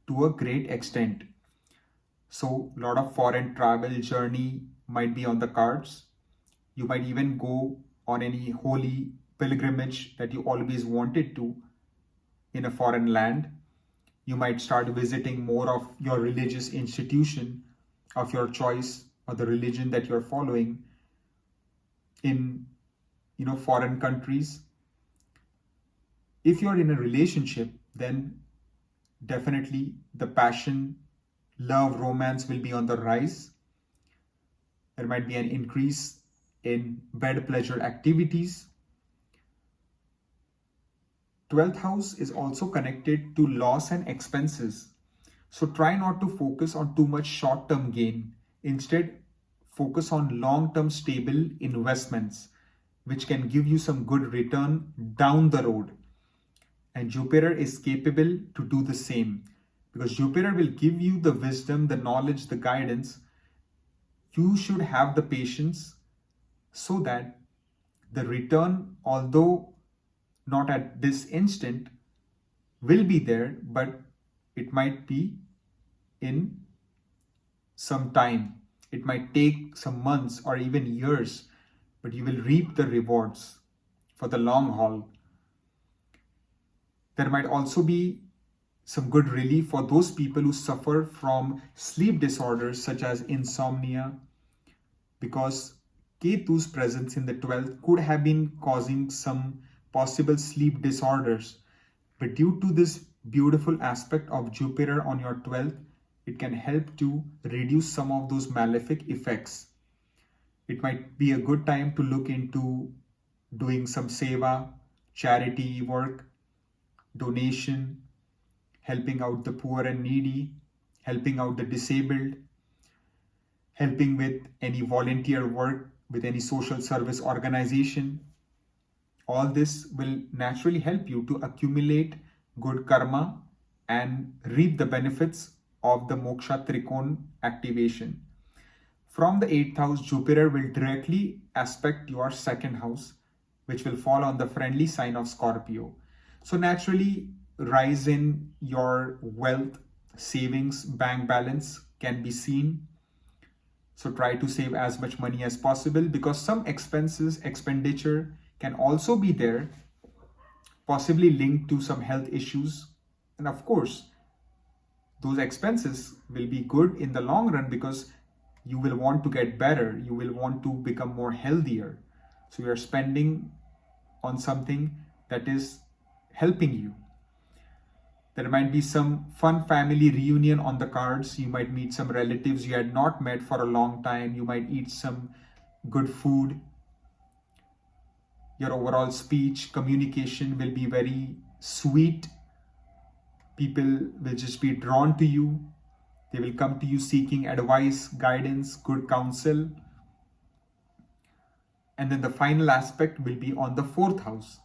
to a great extent. So a lot of foreign travel journey might be on the cards. You might even go on any holy pilgrimage that you always wanted to in a foreign land. You might start visiting more of your religious institution of your choice or the religion that you're following in foreign countries. If you're in a relationship, then definitely the passion, love, romance will be on the rise. There might be an increase in bed pleasure activities. 12th house is also connected to loss and expenses. So try not to focus on too much short-term gain. Instead, focus on long-term stable investments. which can give you some good return down the road. And Jupiter is capable to do the same, because Jupiter will give you the wisdom, the knowledge, the guidance. You should have the patience so that the return, although not at this instant, will be there, but it might be in some time. It might take some months or even years, but you will reap the rewards for the long haul. There might also be some good relief for those people who suffer from sleep disorders such as insomnia, because Ketu's presence in the 12th could have been causing some possible sleep disorders. But due to this beautiful aspect of Jupiter on your 12th, it can help to reduce some of those malefic effects. It might be a good time to look into doing some seva, charity work, donation, helping out the poor and needy, helping out the disabled, helping with any volunteer work with any social service organization. All this will naturally help you to accumulate good karma and reap the benefits of the Moksha Trikon activation. From the 8th house, Jupiter will directly aspect your 2nd house, which will fall on the friendly sign of Scorpio. So naturally, rise in your wealth, savings, bank balance can be seen. So try to save as much money as possible, because some expenditure can also be there, possibly linked to some health issues. And of course, those expenses will be good in the long run, because you will want to get better. You will want to become more healthier. So you are spending on something that is helping you. There might be some fun family reunion on the cards. You might meet some relatives you had not met for a long time. You might eat some good food. Your overall speech, communication will be very sweet. People will just be drawn to you. They will come to you seeking advice, guidance, good counsel. And then the final aspect will be on the 4th house,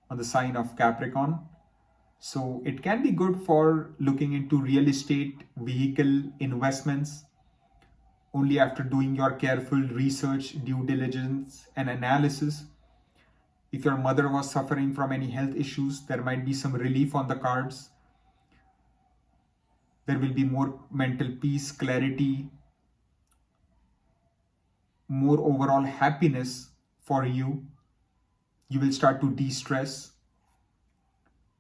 on the sign of Capricorn. So it can be good for looking into real estate, vehicle investments, only after doing your careful research, due diligence, and analysis. If your mother was suffering from any health issues, there might be some relief on the cards. There will be more mental peace, clarity, more overall happiness for you. You will start to de-stress.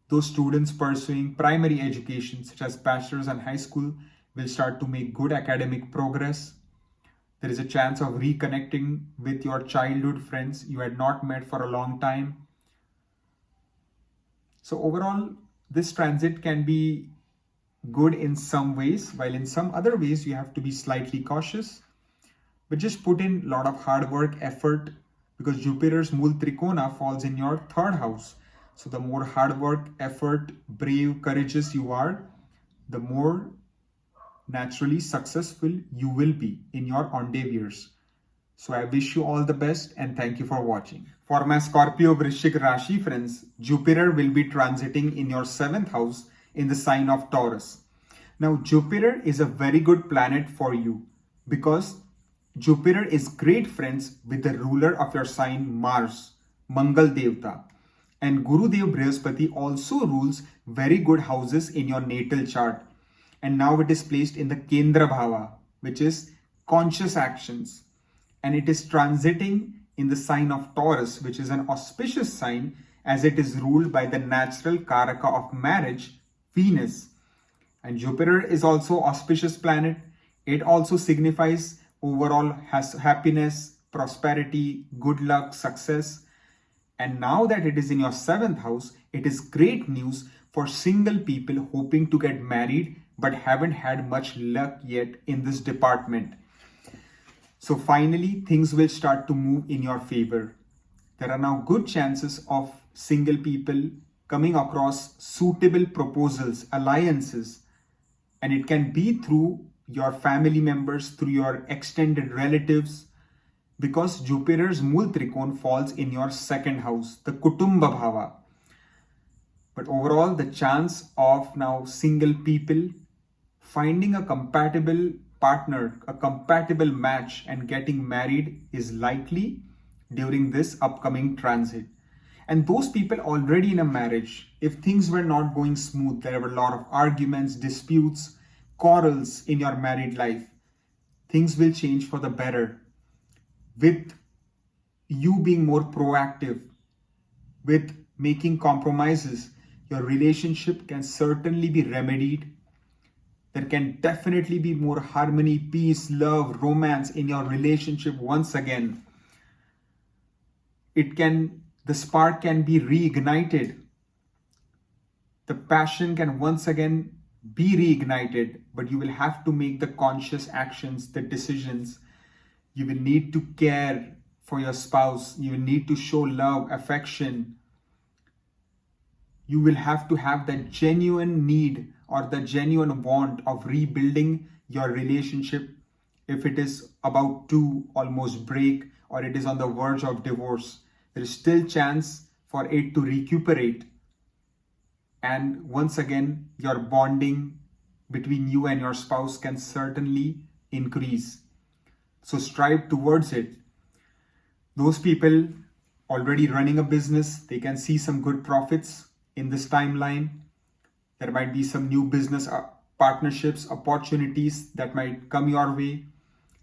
Those students pursuing primary education, such as bachelor's and high school, will start to make good academic progress. There is a chance of reconnecting with your childhood friends you had not met for a long time. So overall, this transit can be good in some ways, while in some other ways you have to be slightly cautious. But just put in a lot of hard work, effort, because Jupiter's Mool Trikona falls in your 3rd house. So the more hard work, effort, brave, courageous you are, the more naturally successful you will be in your endeavors. So I wish you all the best and thank you for watching. For my Scorpio Vrishik Rashi friends, Jupiter will be transiting in your 7th house in the sign of Taurus. Now Jupiter is a very good planet for you, because Jupiter is great friends with the ruler of your sign Mars, Mangal Devta. And Guru Dev Brihaspati also rules very good houses in your natal chart. And now it is placed in the Kendra Bhava, which is conscious actions. And it is transiting in the sign of Taurus, which is an auspicious sign, as it is ruled by the natural Karaka of marriage, Venus. And Jupiter is also auspicious planet. It also signifies overall happiness, prosperity, good luck, success. And now that it is in your 7th house, it is great news for single people hoping to get married but haven't had much luck yet in this department. So finally, things will start to move in your favor. There are now good chances of single people coming across suitable proposals, alliances, and it can be through your family members, through your extended relatives, because Jupiter's Mool Trikon falls in your second house, the Kutumbha Bhava. But overall, the chance of now single people finding a compatible partner, a compatible match and getting married is likely during this upcoming transit. And those people already in a marriage, if things were not going smooth, there were a lot of arguments, disputes, quarrels in your married life, things will change for the better. With you being more proactive, with making compromises, your relationship can certainly be remedied. There can definitely be more harmony, peace, love, romance in your relationship once again. The spark can be reignited. The passion can once again be reignited, but you will have to make the conscious actions, the decisions. You will need to care for your spouse. You will need to show love, affection. You will have to have that genuine need or the genuine want of rebuilding your relationship if it is about to almost break or it is on the verge of divorce. There is still chance for it to recuperate. And once again, your bonding between you and your spouse can certainly increase. So strive towards it. Those people already running a business, they can see some good profits in this timeline. There might be some new business partnerships, opportunities that might come your way,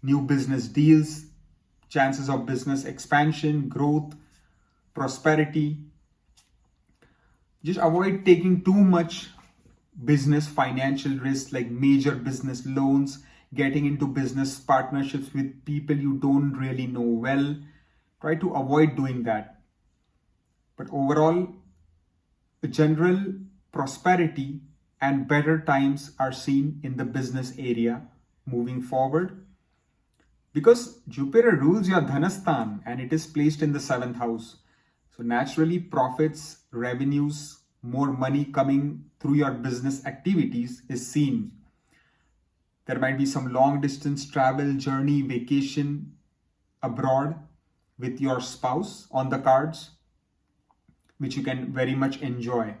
new business deals, chances of business expansion, growth, prosperity. Just avoid taking too much business financial risk, like major business loans, getting into business partnerships with people you don't really know well. Try to avoid doing that. But overall, the general prosperity and better times are seen in the business area moving forward. Because Jupiter rules your Dhanasthan and it is placed in the 7th house. So naturally, profits, revenues, more money coming through your business activities is seen. There might be some long distance travel, journey, vacation abroad with your spouse on the cards, which you can very much enjoy.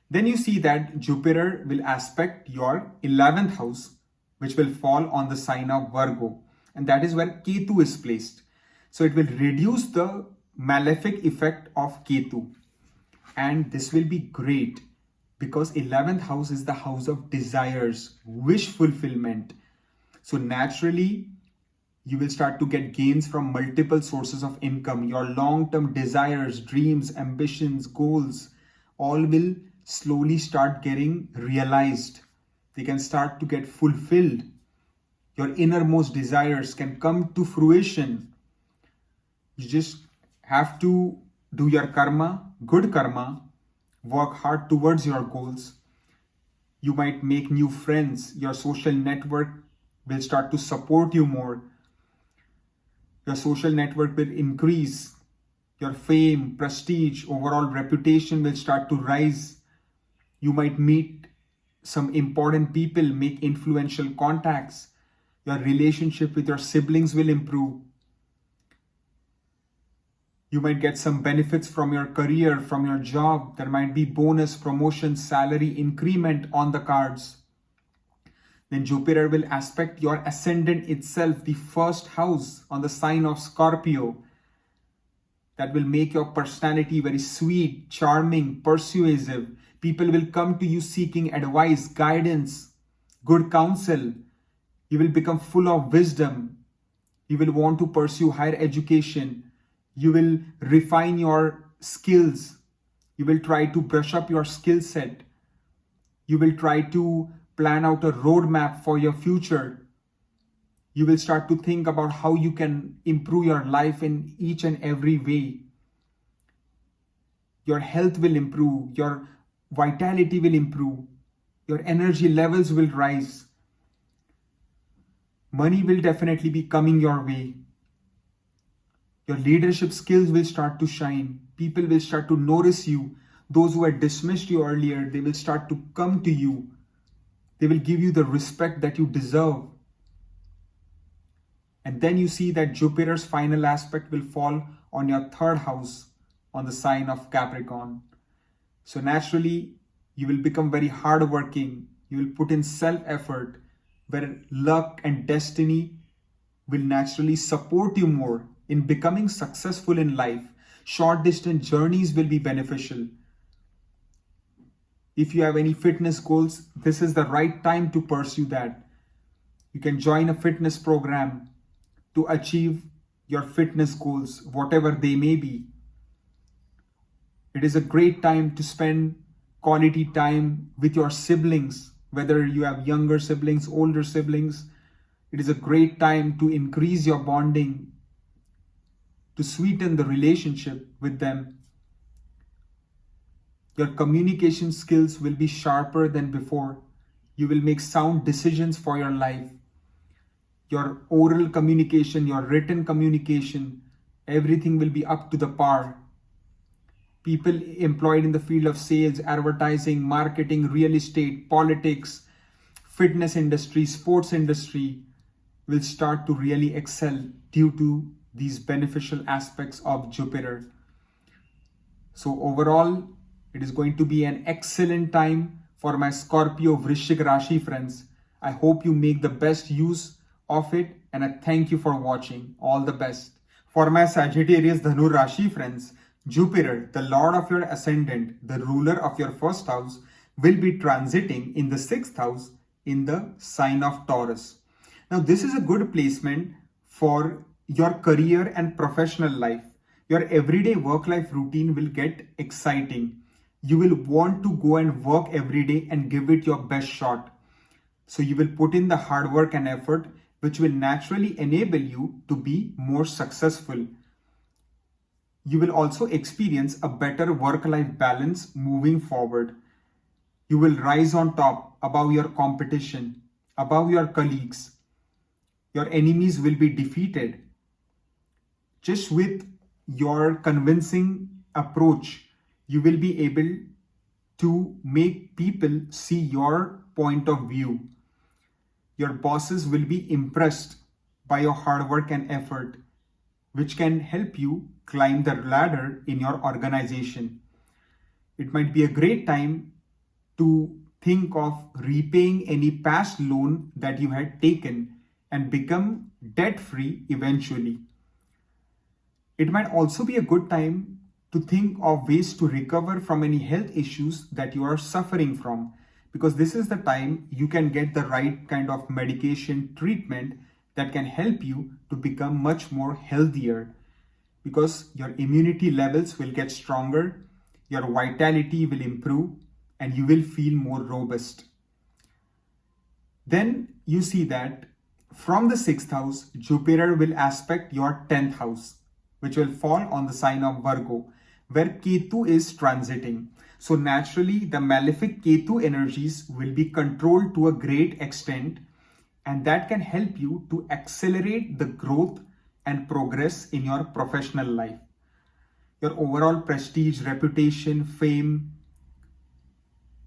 Then you see that Jupiter will aspect your 11th house, which will fall on the sign of Virgo. And that is where Ketu is placed. So it will reduce the malefic effect of Ketu. And this will be great because 11th house is the house of desires, wish fulfillment. So naturally, you will start to get gains from multiple sources of income. Your long-term desires, dreams, ambitions, goals, all will slowly start getting realized. They can start to get fulfilled. Your innermost desires can come to fruition. You just have to do your karma, good karma, work hard towards your goals. You might make new friends. Your social network will start to support you more. Your social network will increase. Your fame, prestige, overall reputation will start to rise. You might meet some important people, make influential contacts. Your relationship with your siblings will improve. You might get some benefits from your career, from your job. There might be bonus, promotion, salary, increment on the cards. Then Jupiter will aspect your ascendant itself, the 1st house on the sign of Scorpio. That will make your personality very sweet, charming, persuasive. People will come to you seeking advice, guidance, good counsel. You will become full of wisdom. You will want to pursue higher education. You will refine your skills. You will try to brush up your skill set. You will try to plan out a roadmap for your future. You will start to think about how you can improve your life in each and every way. Your health will improve. Your vitality will improve. Your energy levels will rise. Money will definitely be coming your way. Your leadership skills will start to shine. People will start to notice you. Those who had dismissed you earlier, they will start to come to you. They will give you the respect that you deserve. And then you see that Jupiter's final aspect will fall on your third house on the sign of Capricorn. So naturally, you will become very hardworking. You will put in self-effort, where luck and destiny will naturally support you more in becoming successful in life. Short distance journeys will be beneficial. If you have any fitness goals, this is the right time to pursue that. You can join a fitness program to achieve your fitness goals, whatever they may be. It is a great time to spend quality time with your siblings, whether you have younger siblings, older siblings. It is a great time to increase your bonding, to sweeten the relationship with them. Your communication skills will be sharper than before. You will make sound decisions for your life. Your oral communication, your written communication, everything will be up to the par. People employed in the field of sales, advertising, marketing, real estate, politics, fitness industry, sports industry will start to really excel due to these beneficial aspects of Jupiter. So overall, it is going to be an excellent time for my Scorpio Vrishika Rashi friends. I hope you make the best use of it, and I thank you for watching. All the best. For my Sagittarius Dhanu Rashi friends, Jupiter, the Lord of your ascendant, the ruler of your first house, will be transiting in the sixth house in the sign of Taurus. Now, this is a good placement for your career and professional life. Your everyday work-life routine will get exciting. You will want to go and work every day and give it your best shot. So you will put in the hard work and effort, which will naturally enable you to be more successful. You will also experience a better work-life balance moving forward. You will rise on top above your competition, above your colleagues. Your enemies will be defeated. Just with your convincing approach, you will be able to make people see your point of view. Your bosses will be impressed by your hard work and effort, which can help you climb the ladder in your organization. It might be a great time to think of repaying any past loan that you had taken and become debt-free eventually. It might also be a good time to think of ways to recover from any health issues that you are suffering from, because this is the time you can get the right kind of medication treatment that can help you to become much more healthier, because your immunity levels will get stronger, your vitality will improve, and you will feel more robust. Then you see that from the sixth house, Jupiter will aspect your 10th house, which will fall on the sign of Virgo, where Ketu is transiting. So naturally, the malefic Ketu energies will be controlled to a great extent, and that can help you to accelerate the growth and progress in your professional life. Your overall prestige, reputation, fame,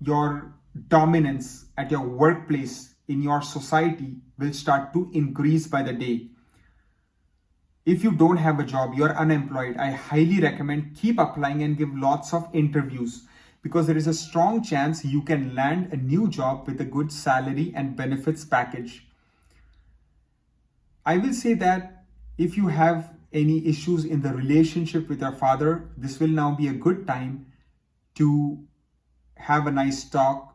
your dominance at your workplace, in your society will start to increase by the day. If you don't have a job, you're unemployed, I highly recommend keep applying and give lots of interviews, because there is a strong chance you can land a new job with a good salary and benefits package. I will say that if you have any issues in the relationship with your father, this will now be a good time to have a nice talk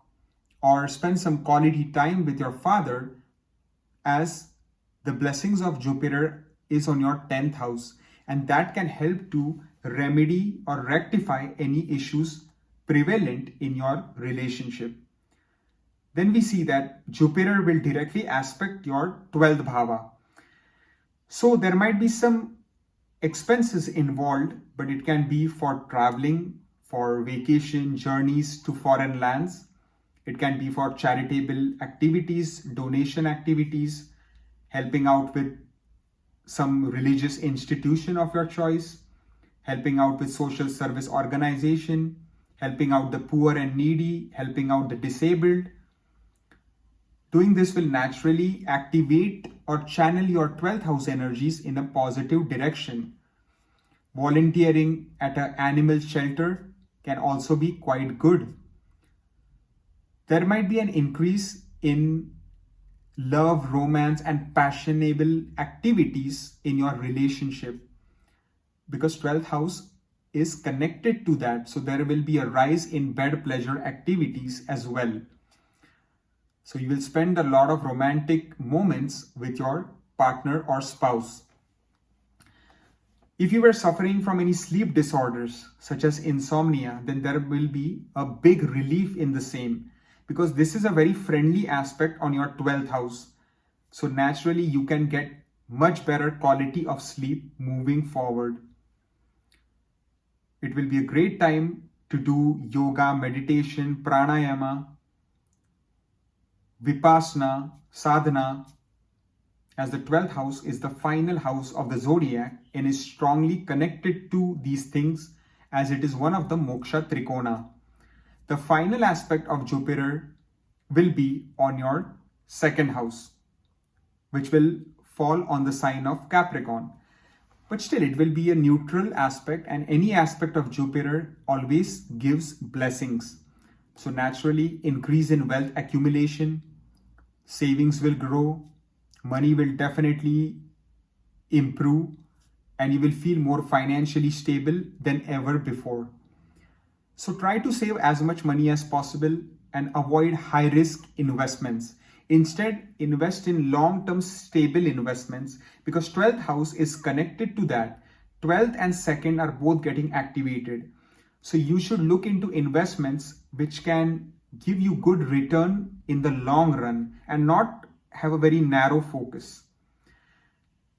or spend some quality time with your father, as the blessings of Jupiter is on your 10th house, and that can help to remedy or rectify any issues prevalent in your relationship. Then we see that Jupiter will directly aspect your 12th bhava. So there might be some expenses involved, but it can be for traveling, for vacation, journeys to foreign lands. It can be for charitable activities, donation activities, helping out with some religious institution of your choice, helping out with social service organization, helping out the poor and needy, helping out the disabled. Doing this will naturally activate or channel your 12th house energies in a positive direction. Volunteering at an animal shelter can also be quite good. There might be an increase in love, romance, and passionable activities in your relationship, because 12th house is connected to that. So there will be a rise in bed pleasure activities as well. So you will spend a lot of romantic moments with your partner or spouse. If you were suffering from any sleep disorders such as insomnia, then there will be a big relief in the same, because this is a very friendly aspect on your 12th house. So naturally you can get much better quality of sleep moving forward. It will be a great time to do yoga, meditation, pranayama, vipassana, sadhana, as the 12th house is the final house of the zodiac and is strongly connected to these things, as it is one of the moksha trikona. The final aspect of Jupiter will be on your second house, which will fall on the sign of Capricorn. But still, it will be a neutral aspect, and any aspect of Jupiter always gives blessings. So naturally, increase in wealth accumulation, savings will grow, money will definitely improve, and you will feel more financially stable than ever before. So try to save as much money as possible and avoid high risk investments. Instead, invest in long-term stable investments, because 12th house is connected to that. 12th and 2nd are both getting activated. So you should look into investments which can give you good return in the long run and not have a very narrow focus.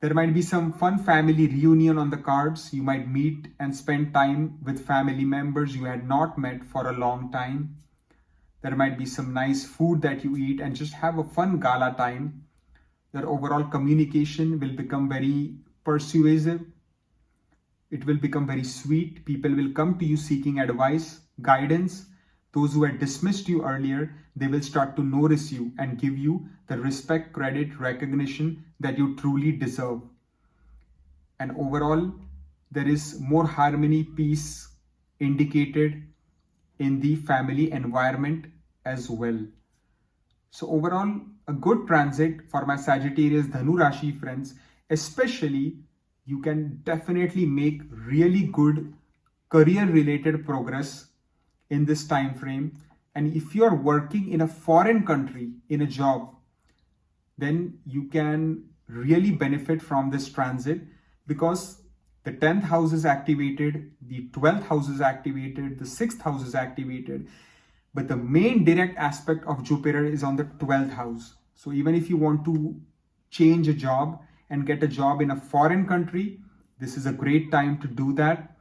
There might be some fun family reunion on the cards. You might meet and spend time with family members you had not met for a long time. There might be some nice food that you eat and just have a fun gala time. Your overall communication will become very persuasive. It will become very sweet. People will come to you seeking advice, guidance. Those who had dismissed you earlier, they will start to notice you and give you the respect, credit, recognition that you truly deserve. And overall, there is more harmony, peace indicated in the family environment as well. So overall, a good transit for my Sagittarius Dhanu Rashi friends. Especially, you can definitely make really good career related progress in this time frame. And if you are working in a foreign country in a job, then you can really benefit from this transit, because the 10th house is activated, the 12th house is activated, the 6th house is activated, but the main direct aspect of Jupiter is on the 12th house. So even if you want to change a job and get a job in a foreign country, this is a great time to do that.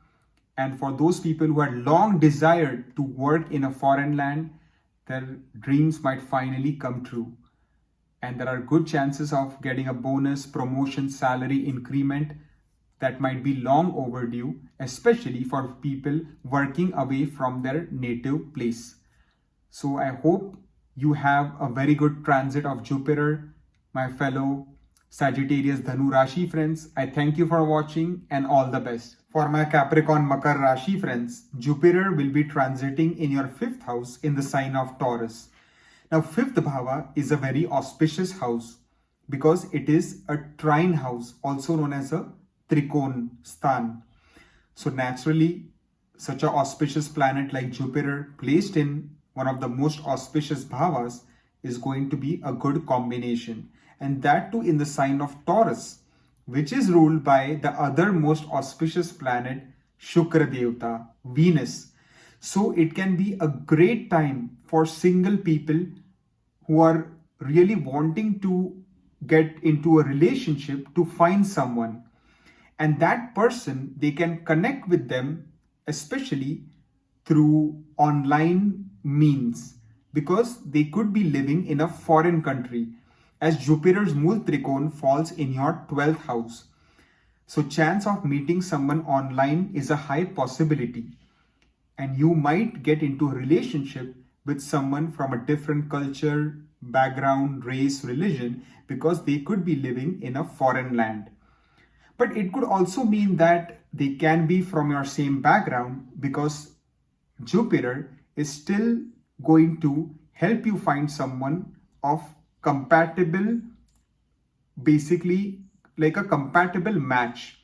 And for those people who had long desired to work in a foreign land, their dreams might finally come true. And there are good chances of getting a bonus, promotion, salary increment that might be long overdue, especially for people working away from their native place. So I hope you have a very good transit of Jupiter, my fellow Sagittarius Dhanu Rashi friends. I thank you for watching and all the best. For my Capricorn Makar Rashi friends, Jupiter will be transiting in your 5th house in the sign of Taurus. Now 5th bhava is a very auspicious house because it is a trine house, also known as a Trikon Stan. So naturally, such an auspicious planet like Jupiter placed in one of the most auspicious bhavas is going to be a good combination. And that too in the sign of Taurus, which is ruled by the other most auspicious planet, Shukra Devta, Venus. So it can be a great time for single people who are really wanting to get into a relationship to find someone. And that person, they can connect with them, especially through online means, because they could be living in a foreign country, as Jupiter's Mool Trikon falls in your 12th house. So chance of meeting someone online is a high possibility, and you might get into a relationship with someone from a different culture, background, race, religion, because they could be living in a foreign land. But it could also mean that they can be from your same background, because Jupiter is still going to help you find someone of compatible, basically like a compatible match.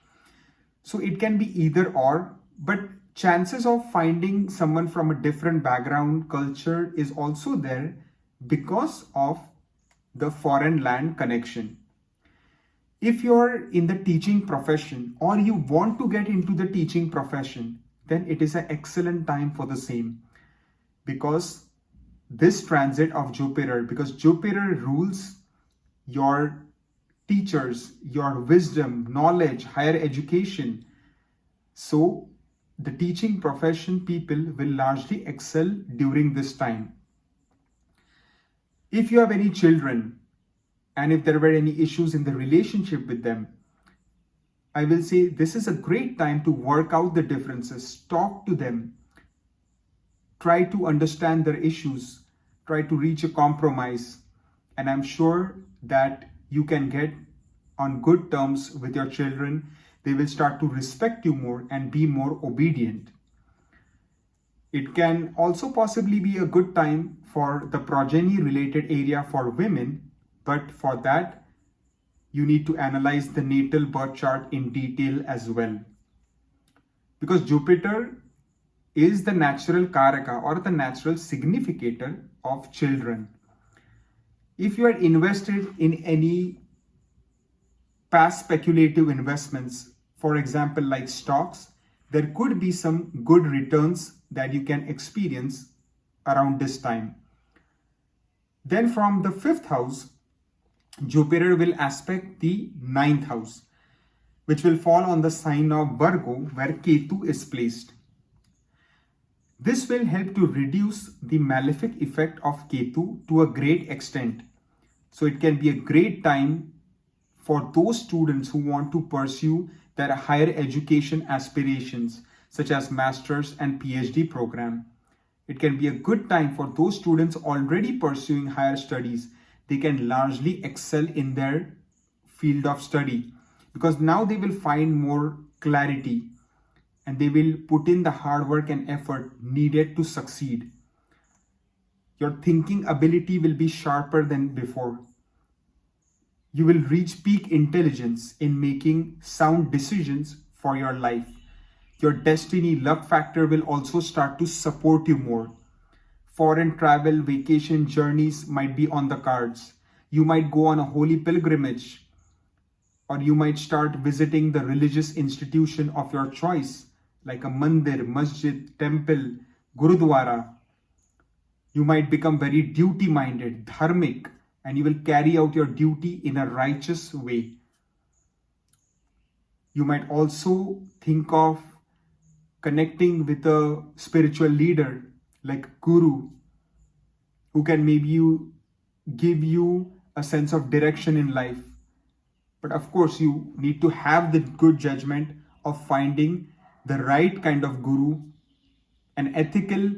So it can be either or, but chances of finding someone from a different background, culture is also there because of the foreign land connection. If you're in the teaching profession or you want to get into the teaching profession, then it is an excellent time for the same, because this transit of Jupiter, because Jupiter rules your teachers, your wisdom, knowledge, higher education. So the teaching profession people will largely excel during this time. If you have any children and if there were any issues in the relationship with them, I will say this is a great time to work out the differences, talk to them, try to understand their issues, try to reach a compromise, and I'm sure that you can get on good terms with your children. They will start to respect you more and be more obedient. It can also possibly be a good time for the progeny related area for women, but for that you need to analyze the natal birth chart in detail as well. Because Jupiter is the natural karaka or the natural significator of children. If you are invested in any past speculative investments, for example, like stocks, there could be some good returns that you can experience around this time. Then from the 5th house, Jupiter will aspect the 9th house, which will fall on the sign of Virgo, where Ketu is placed. This will help to reduce the malefic effect of Ketu to a great extent. So it can be a great time for those students who want to pursue their higher education aspirations, such as master's and PhD program. It can be a good time for those students already pursuing higher studies. They can largely excel in their field of study, because now they will find more clarity and they will put in the hard work and effort needed to succeed. Your thinking ability will be sharper than before. You will reach peak intelligence in making sound decisions for your life. Your destiny luck factor will also start to support you more. Foreign travel, vacation, journeys might be on the cards. You might go on a holy pilgrimage, or you might start visiting the religious institution of your choice, like a mandir, masjid, temple, gurudwara. You might become very duty-minded, dharmic, and you will carry out your duty in a righteous way. You might also think of connecting with a spiritual leader like guru, who can maybe give you a sense of direction in life. But of course, you need to have the good judgment of finding the right kind of guru, an ethical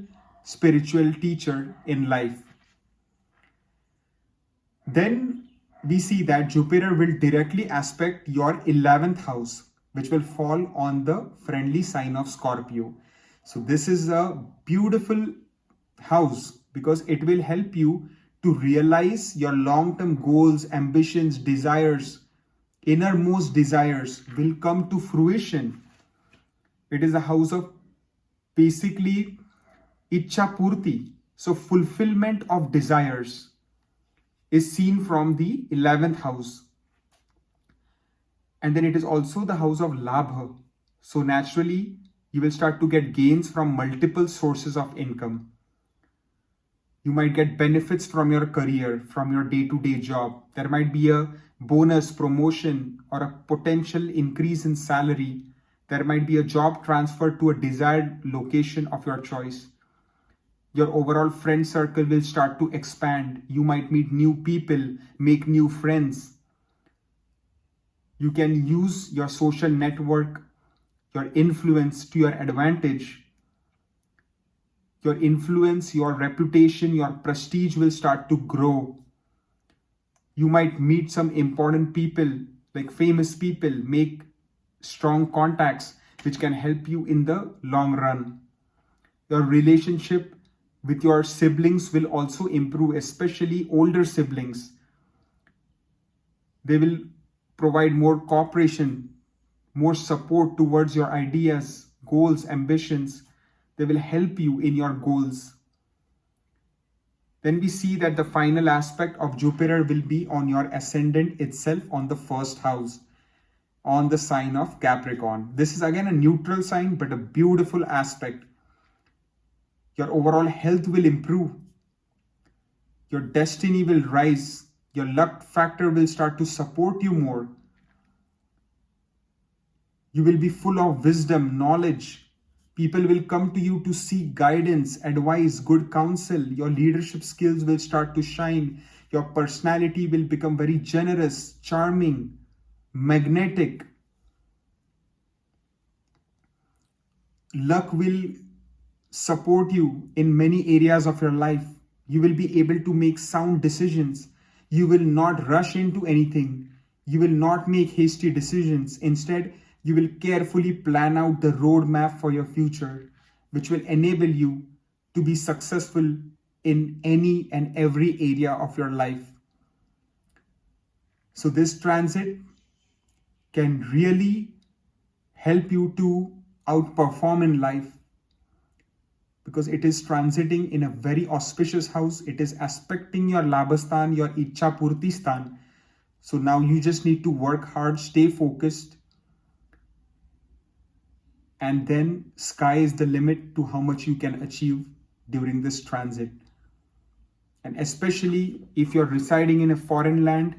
spiritual teacher in life. Then we see that Jupiter will directly aspect your 11th house, which will fall on the friendly sign of Scorpio. So this is a beautiful house because it will help you to realize your long-term goals, ambitions, desires, innermost desires will come to fruition. It is a house of basically Ichha Purti, so fulfillment of desires is seen from the 11th house. And then it is also the house of Labha. So naturally, you will start to get gains from multiple sources of income. You might get benefits from your career, from your day-to-day job. There might be a bonus, promotion, or a potential increase in salary. There might be a job transfer to a desired location of your choice. Your overall friend circle will start to expand. You might meet new people, make new friends. You can use your social network, your influence to your advantage. Your influence, your reputation, your prestige will start to grow. You might meet some important people, like famous people, make strong contacts which can help you in the long run. Your relationship with your siblings will also improve, especially older siblings. They will provide more cooperation, more support towards your ideas, goals, ambitions. They will help you in your goals. Then we see that the final aspect of Jupiter will be on your ascendant itself, on the first house, on the sign of Capricorn. This is again a neutral sign, but a beautiful aspect. Your overall health will improve. Your destiny will rise. Your luck factor will start to support you more. You will be full of wisdom, knowledge. People will come to you to seek guidance, advice, good counsel. Your leadership skills will start to shine. Your personality will become very generous, charming, magnetic. Luck will support you in many areas of your life. You will be able to make sound decisions. You will not rush into anything. You will not make hasty decisions. Instead, you will carefully plan out the roadmap for your future, which will enable you to be successful in any and every area of your life. So this transit can really help you to outperform in life, because it is transiting in a very auspicious house. It is aspecting your Labhasthan, your Ichha Purti Sthan. So now you just need to work hard, stay focused, and then sky is the limit to how much you can achieve during this transit. And especially if you're residing in a foreign land,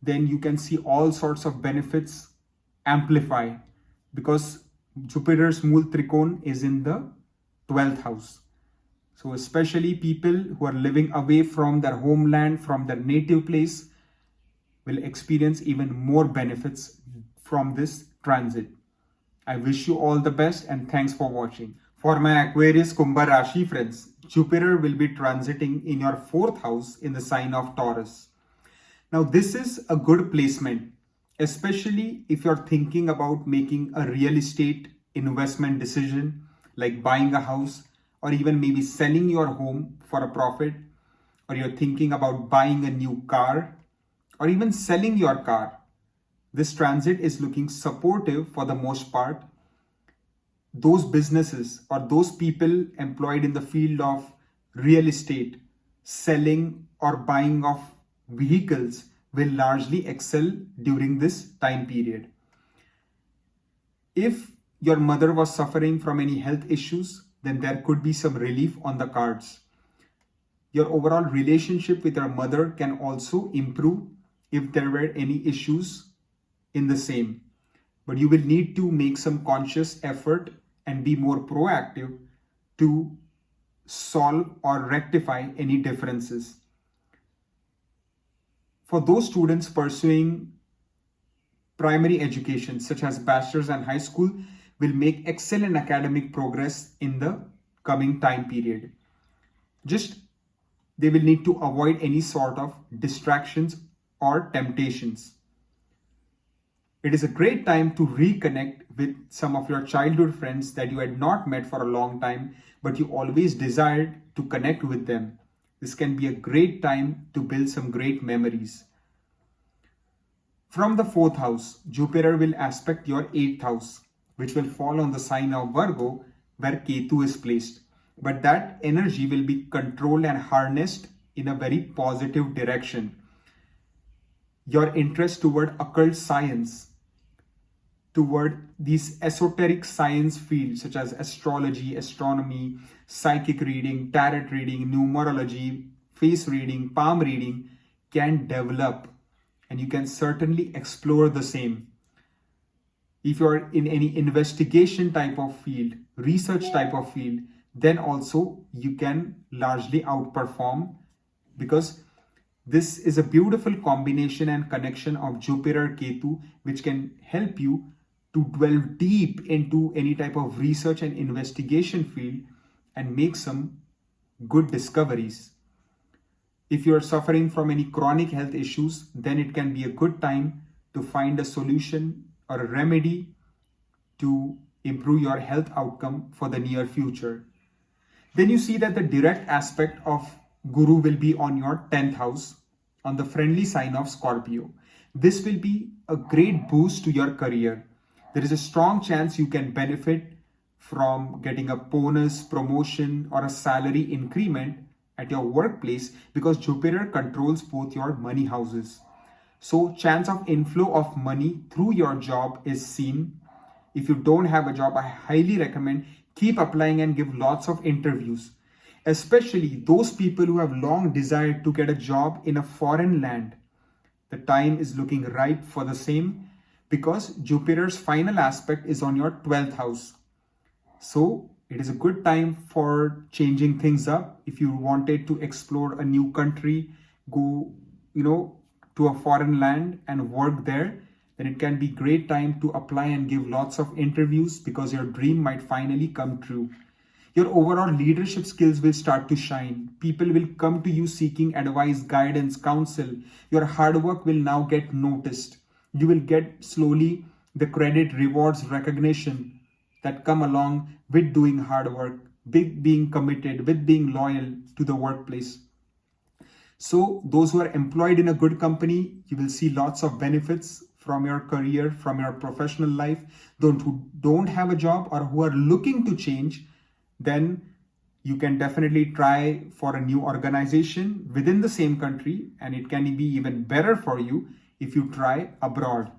then you can see all sorts of benefits amplify, because Jupiter's Mool Trikon is in the 12th house. So especially people who are living away from their homeland, from their native place, will experience even more benefits from this transit. I wish you all the best and thanks for watching. For my Aquarius Kumbha Rashi friends, Jupiter will be transiting in your 4th house in the sign of Taurus. Now this is a good placement, especially if you're thinking about making a real estate investment decision, like buying a house, or even maybe selling your home for a profit, or you're thinking about buying a new car, or even selling your car. This transit is looking supportive for the most part. Those businesses or those people employed in the field of real estate, selling or buying of vehicles, will largely excel during this time period. If your mother was suffering from any health issues, then there could be some relief on the cards. Your overall relationship with your mother can also improve if there were any issues in the same. But you will need to make some conscious effort and be more proactive to solve or rectify any differences. For those students pursuing primary education, such as bachelor's and high school, will make excellent academic progress in the coming time period. Just they will need to avoid any sort of distractions or temptations. It is a great time to reconnect with some of your childhood friends that you had not met for a long time, but you always desired to connect with them. This can be a great time to build some great memories. From the 4th house, Jupiter will aspect your 8th house, which will fall on the sign of Virgo, where Ketu is placed. But that energy will be controlled and harnessed in a very positive direction. Your interest toward occult science, toward these esoteric science fields such as astrology, astronomy, psychic reading, tarot reading, numerology, face reading, palm reading, can develop, and you can certainly explore the same. If you're in any investigation type of field, research type of field, then also you can largely outperform, because this is a beautiful combination and connection of Jupiter Ketu, which can help you to delve deep into any type of research and investigation field and make some good discoveries. If you are suffering from any chronic health issues, then it can be a good time to find a solution or a remedy to improve your health outcome for the near future. Then you see that the direct aspect of Guru will be on your 10th house, on the friendly sign of Scorpio. This will be a great boost to your career. There is a strong chance you can benefit from getting a bonus, promotion, or a salary increment at your workplace because Jupiter controls both your money houses. So chance of inflow of money through your job is seen. If you don't have a job, I highly recommend keep applying and give lots of interviews. Especially those people who have long desired to get a job in a foreign land. The time is looking ripe for the same because Jupiter's final aspect is on your 12th house. So it is a good time for changing things up. If you wanted to explore a new country, go, to a foreign land and work there, then it can be great time to apply and give lots of interviews because your dream might finally come true. Your overall leadership skills will start to shine. People will come to you seeking advice, guidance, counsel. Your hard work will now get noticed. You will get slowly the credit, rewards, recognition that come along with doing hard work, with being committed, with being loyal to the workplace. So those who are employed in a good company, you will see lots of benefits from your career, from your professional life. Those who don't have a job or who are looking to change, then you can definitely try for a new organization within the same country, and it can be even better for you if you try abroad.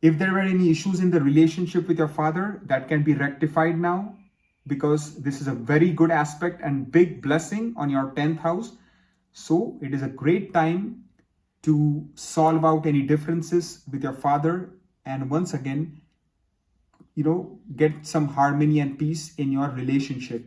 If there were any issues in the relationship with your father, that can be rectified now because this is a very good aspect and big blessing on your 10th house. So it is a great time to solve out any differences with your father and once again, get some harmony and peace in your relationship.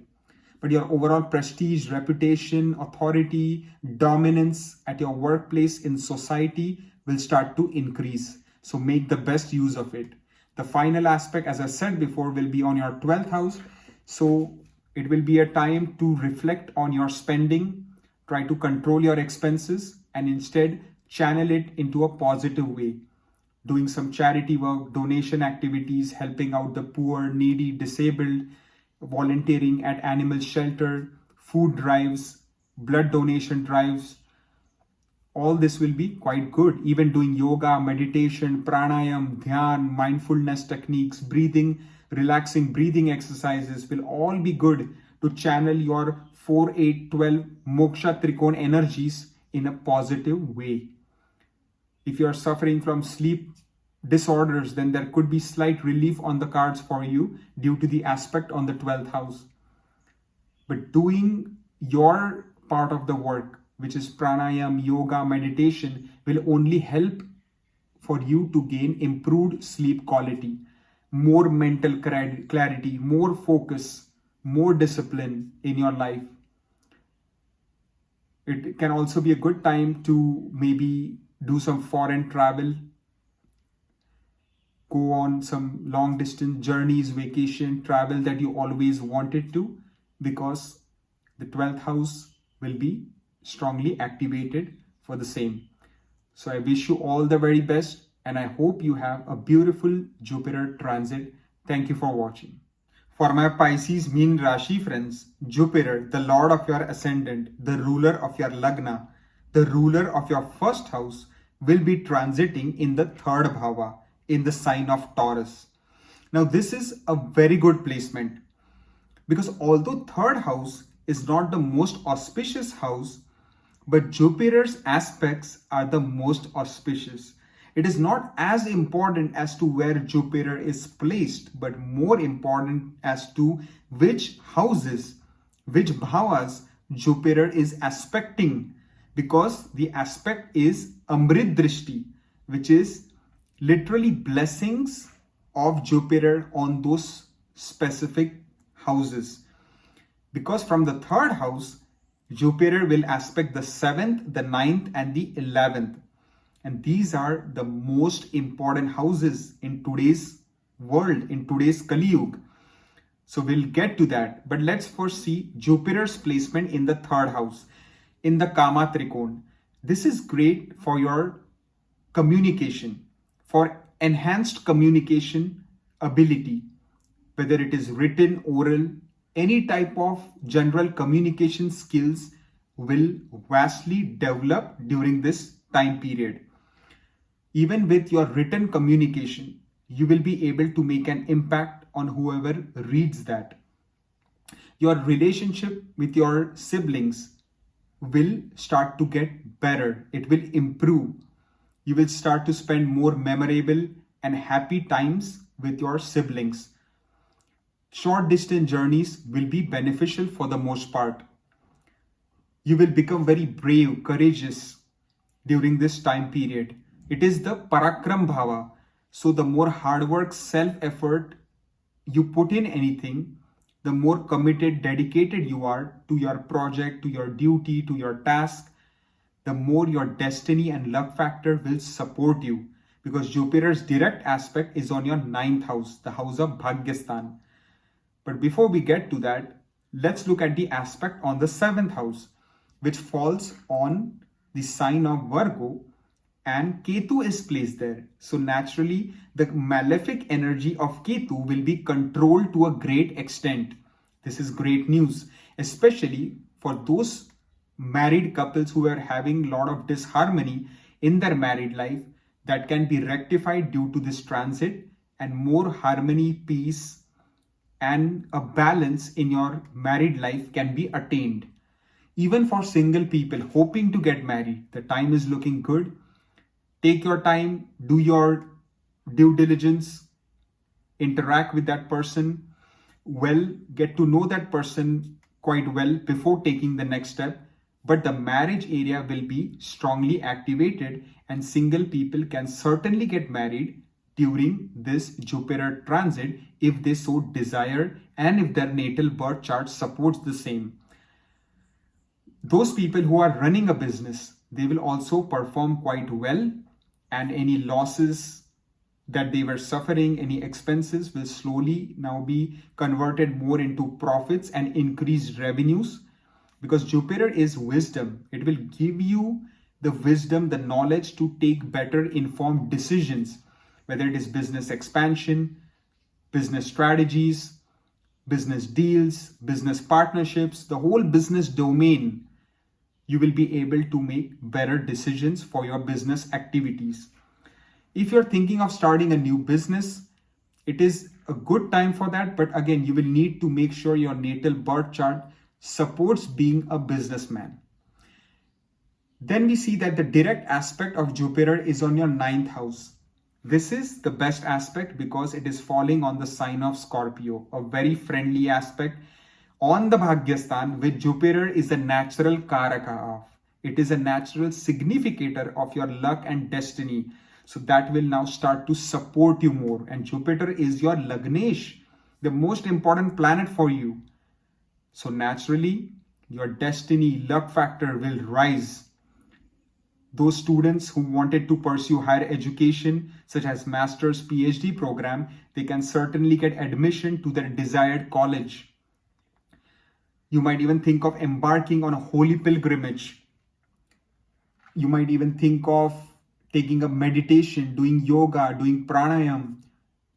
But your overall prestige, reputation, authority, dominance at your workplace in society will start to increase. So make the best use of it. The final aspect, as I said before, will be on your 12th house. So it will be a time to reflect on your spending, try to control your expenses, and instead channel it into a positive way. Doing some charity work, donation activities, helping out the poor, needy, disabled, volunteering at animal shelter, food drives, blood donation drives. All this will be quite good. Even doing yoga, meditation, pranayam, dhyan, mindfulness techniques, breathing, relaxing breathing exercises will all be good to channel your 4, 8, 12 moksha trikon energies in a positive way. If you are suffering from sleep disorders, then there could be slight relief on the cards for you due to the aspect on the 12th house. But doing your part of the work, which is pranayam, yoga, meditation, will only help for you to gain improved sleep quality, more mental clarity, more focus, more discipline in your life. It can also be a good time to maybe do some foreign travel, go on some long distance journeys, vacation, travel that you always wanted to, because the 12th house will be strongly activated for the same. So I wish you all the very best and I hope you have a beautiful Jupiter transit. Thank you for watching. For my Pisces Meen Rashi friends, Jupiter, the lord of your ascendant, the ruler of your lagna, the ruler of your first house, will be transiting in the third bhava, in the sign of Taurus. Now this is a very good placement because although third house is not the most auspicious house, but Jupiter's aspects are the most auspicious. It is not as important as to where Jupiter is placed, but more important as to which houses, which bhavas Jupiter is aspecting, because the aspect is Amrit Drishti, which is literally blessings of Jupiter on those specific houses. Because from the third house, Jupiter will aspect the 7th, the 9th, and the 11th. And these are the most important houses in today's world, in today's Kali Yuga. So we'll get to that. But let's first see Jupiter's placement in the third house, in the Kama Trikon. This is great for your communication, for enhanced communication ability, whether it is written, oral, any type of general communication skills will vastly develop during this time period. Even with your written communication, you will be able to make an impact on whoever reads that. Your relationship with your siblings will start to get better. It will improve. You will start to spend more memorable and happy times with your siblings. Short distance journeys will be beneficial for the most part. You will become very brave, courageous during this time period. It is the Parakram Bhava. So the more hard work, self-effort you put in anything, the more committed, dedicated you are to your project, to your duty, to your task, the more your destiny and luck factor will support you. Because Jupiter's direct aspect is on your 9th house, the house of Bhagyastan. But before we get to that, let's look at the aspect on the 7th house, which falls on the sign of Virgo, and Ketu is placed there. So naturally, the malefic energy of Ketu will be controlled to a great extent. This is great news, especially for those married couples who are having a lot of disharmony in their married life. That can be rectified due to this transit, and more harmony, peace, and a balance in your married life can be attained. Even for single people hoping to get married, the time is looking good. Take your time, do your due diligence, interact with that person well, get to know that person quite well before taking the next step. But the marriage area will be strongly activated, and single people can certainly get married during this Jupiter transit if they so desire and if their natal birth chart supports the same. Those people who are running a business, they will also perform quite well, and any losses that they were suffering, any expenses will slowly now be converted more into profits and increased revenues. Because Jupiter is wisdom. It will give you the wisdom, the knowledge to take better informed decisions, whether it is business expansion, business strategies, business deals, business partnerships, the whole business domain. You will be able to make better decisions for your business activities. If you're thinking of starting a new business, it is a good time for that. But again, you will need to make sure your natal birth chart supports being a businessman. Then we see that the direct aspect of Jupiter is on your 9th house. This is the best aspect because it is falling on the sign of Scorpio, a very friendly aspect on the Bhagyastan, which Jupiter is a natural Karaka of. It is a natural significator of your luck and destiny. So that will now start to support you more. And Jupiter is your Lagnesh, the most important planet for you. So naturally, your destiny, luck factor will rise. Those students who wanted to pursue higher education, such as master's, PhD program, they can certainly get admission to their desired college. You might even think of embarking on a holy pilgrimage. You might even think of taking up meditation, doing yoga, doing pranayam.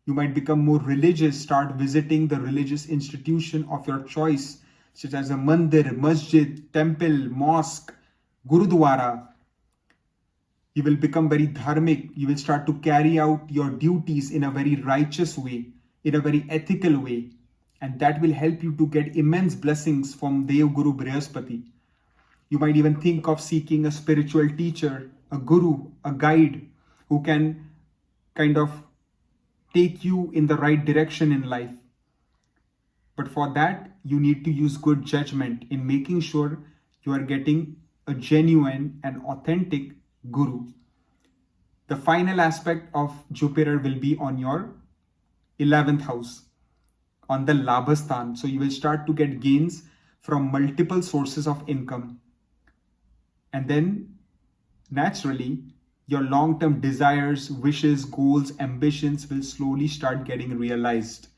You might become more religious, start visiting the religious institution of your choice, such as a mandir, masjid, temple, mosque, gurudwara. You will become very dharmic. You will start to carry out your duties in a very righteous way, in a very ethical way. And that will help you to get immense blessings from Dev Guru Brihaspati. You might even think of seeking a spiritual teacher, a guru, a guide who can kind of take you in the right direction in life. But for that, you need to use good judgment in making sure you are getting a genuine and authentic guru. The final aspect of Jupiter will be on your 11th house, on the Labhastan. So you will start to get gains from multiple sources of income. And then naturally, your long-term desires, wishes, goals, ambitions will slowly start getting realized.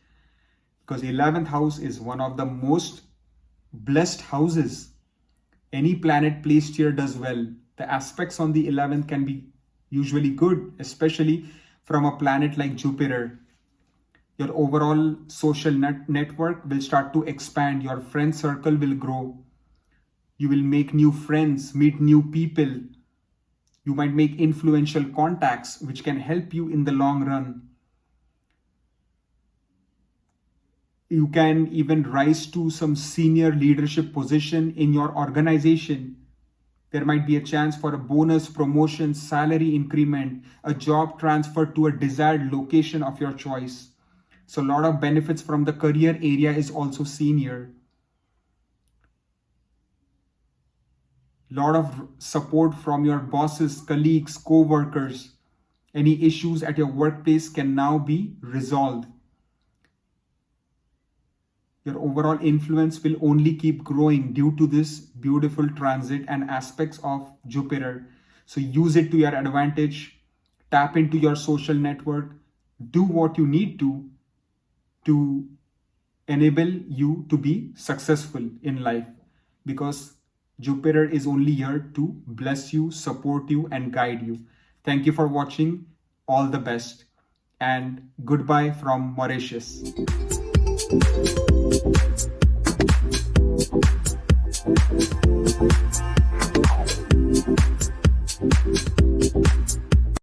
because 11th house is one of the most blessed houses. Any planet placed here does well. The aspects on the 11th can be usually good, especially from a planet like Jupiter. Your overall social network will start to expand. Your friend circle will grow. You will make new friends, meet new people. You might make influential contacts which can help you in the long run. You can even rise to some senior leadership position in your organization. There might be a chance for a bonus, promotion, salary increment, a job transfer to a desired location of your choice. So a lot of benefits from the career area is also seen here. Lot of support from your bosses, colleagues, co-workers. Any issues at your workplace can now be resolved. Your overall influence will only keep growing due to this beautiful transit and aspects of Jupiter. So use it to your advantage. Tap into your social network. Do what you need to enable you to be successful in life, because Jupiter is only here to bless you, support you, and guide you. Thank you for watching. All the best. And goodbye from Mauritius.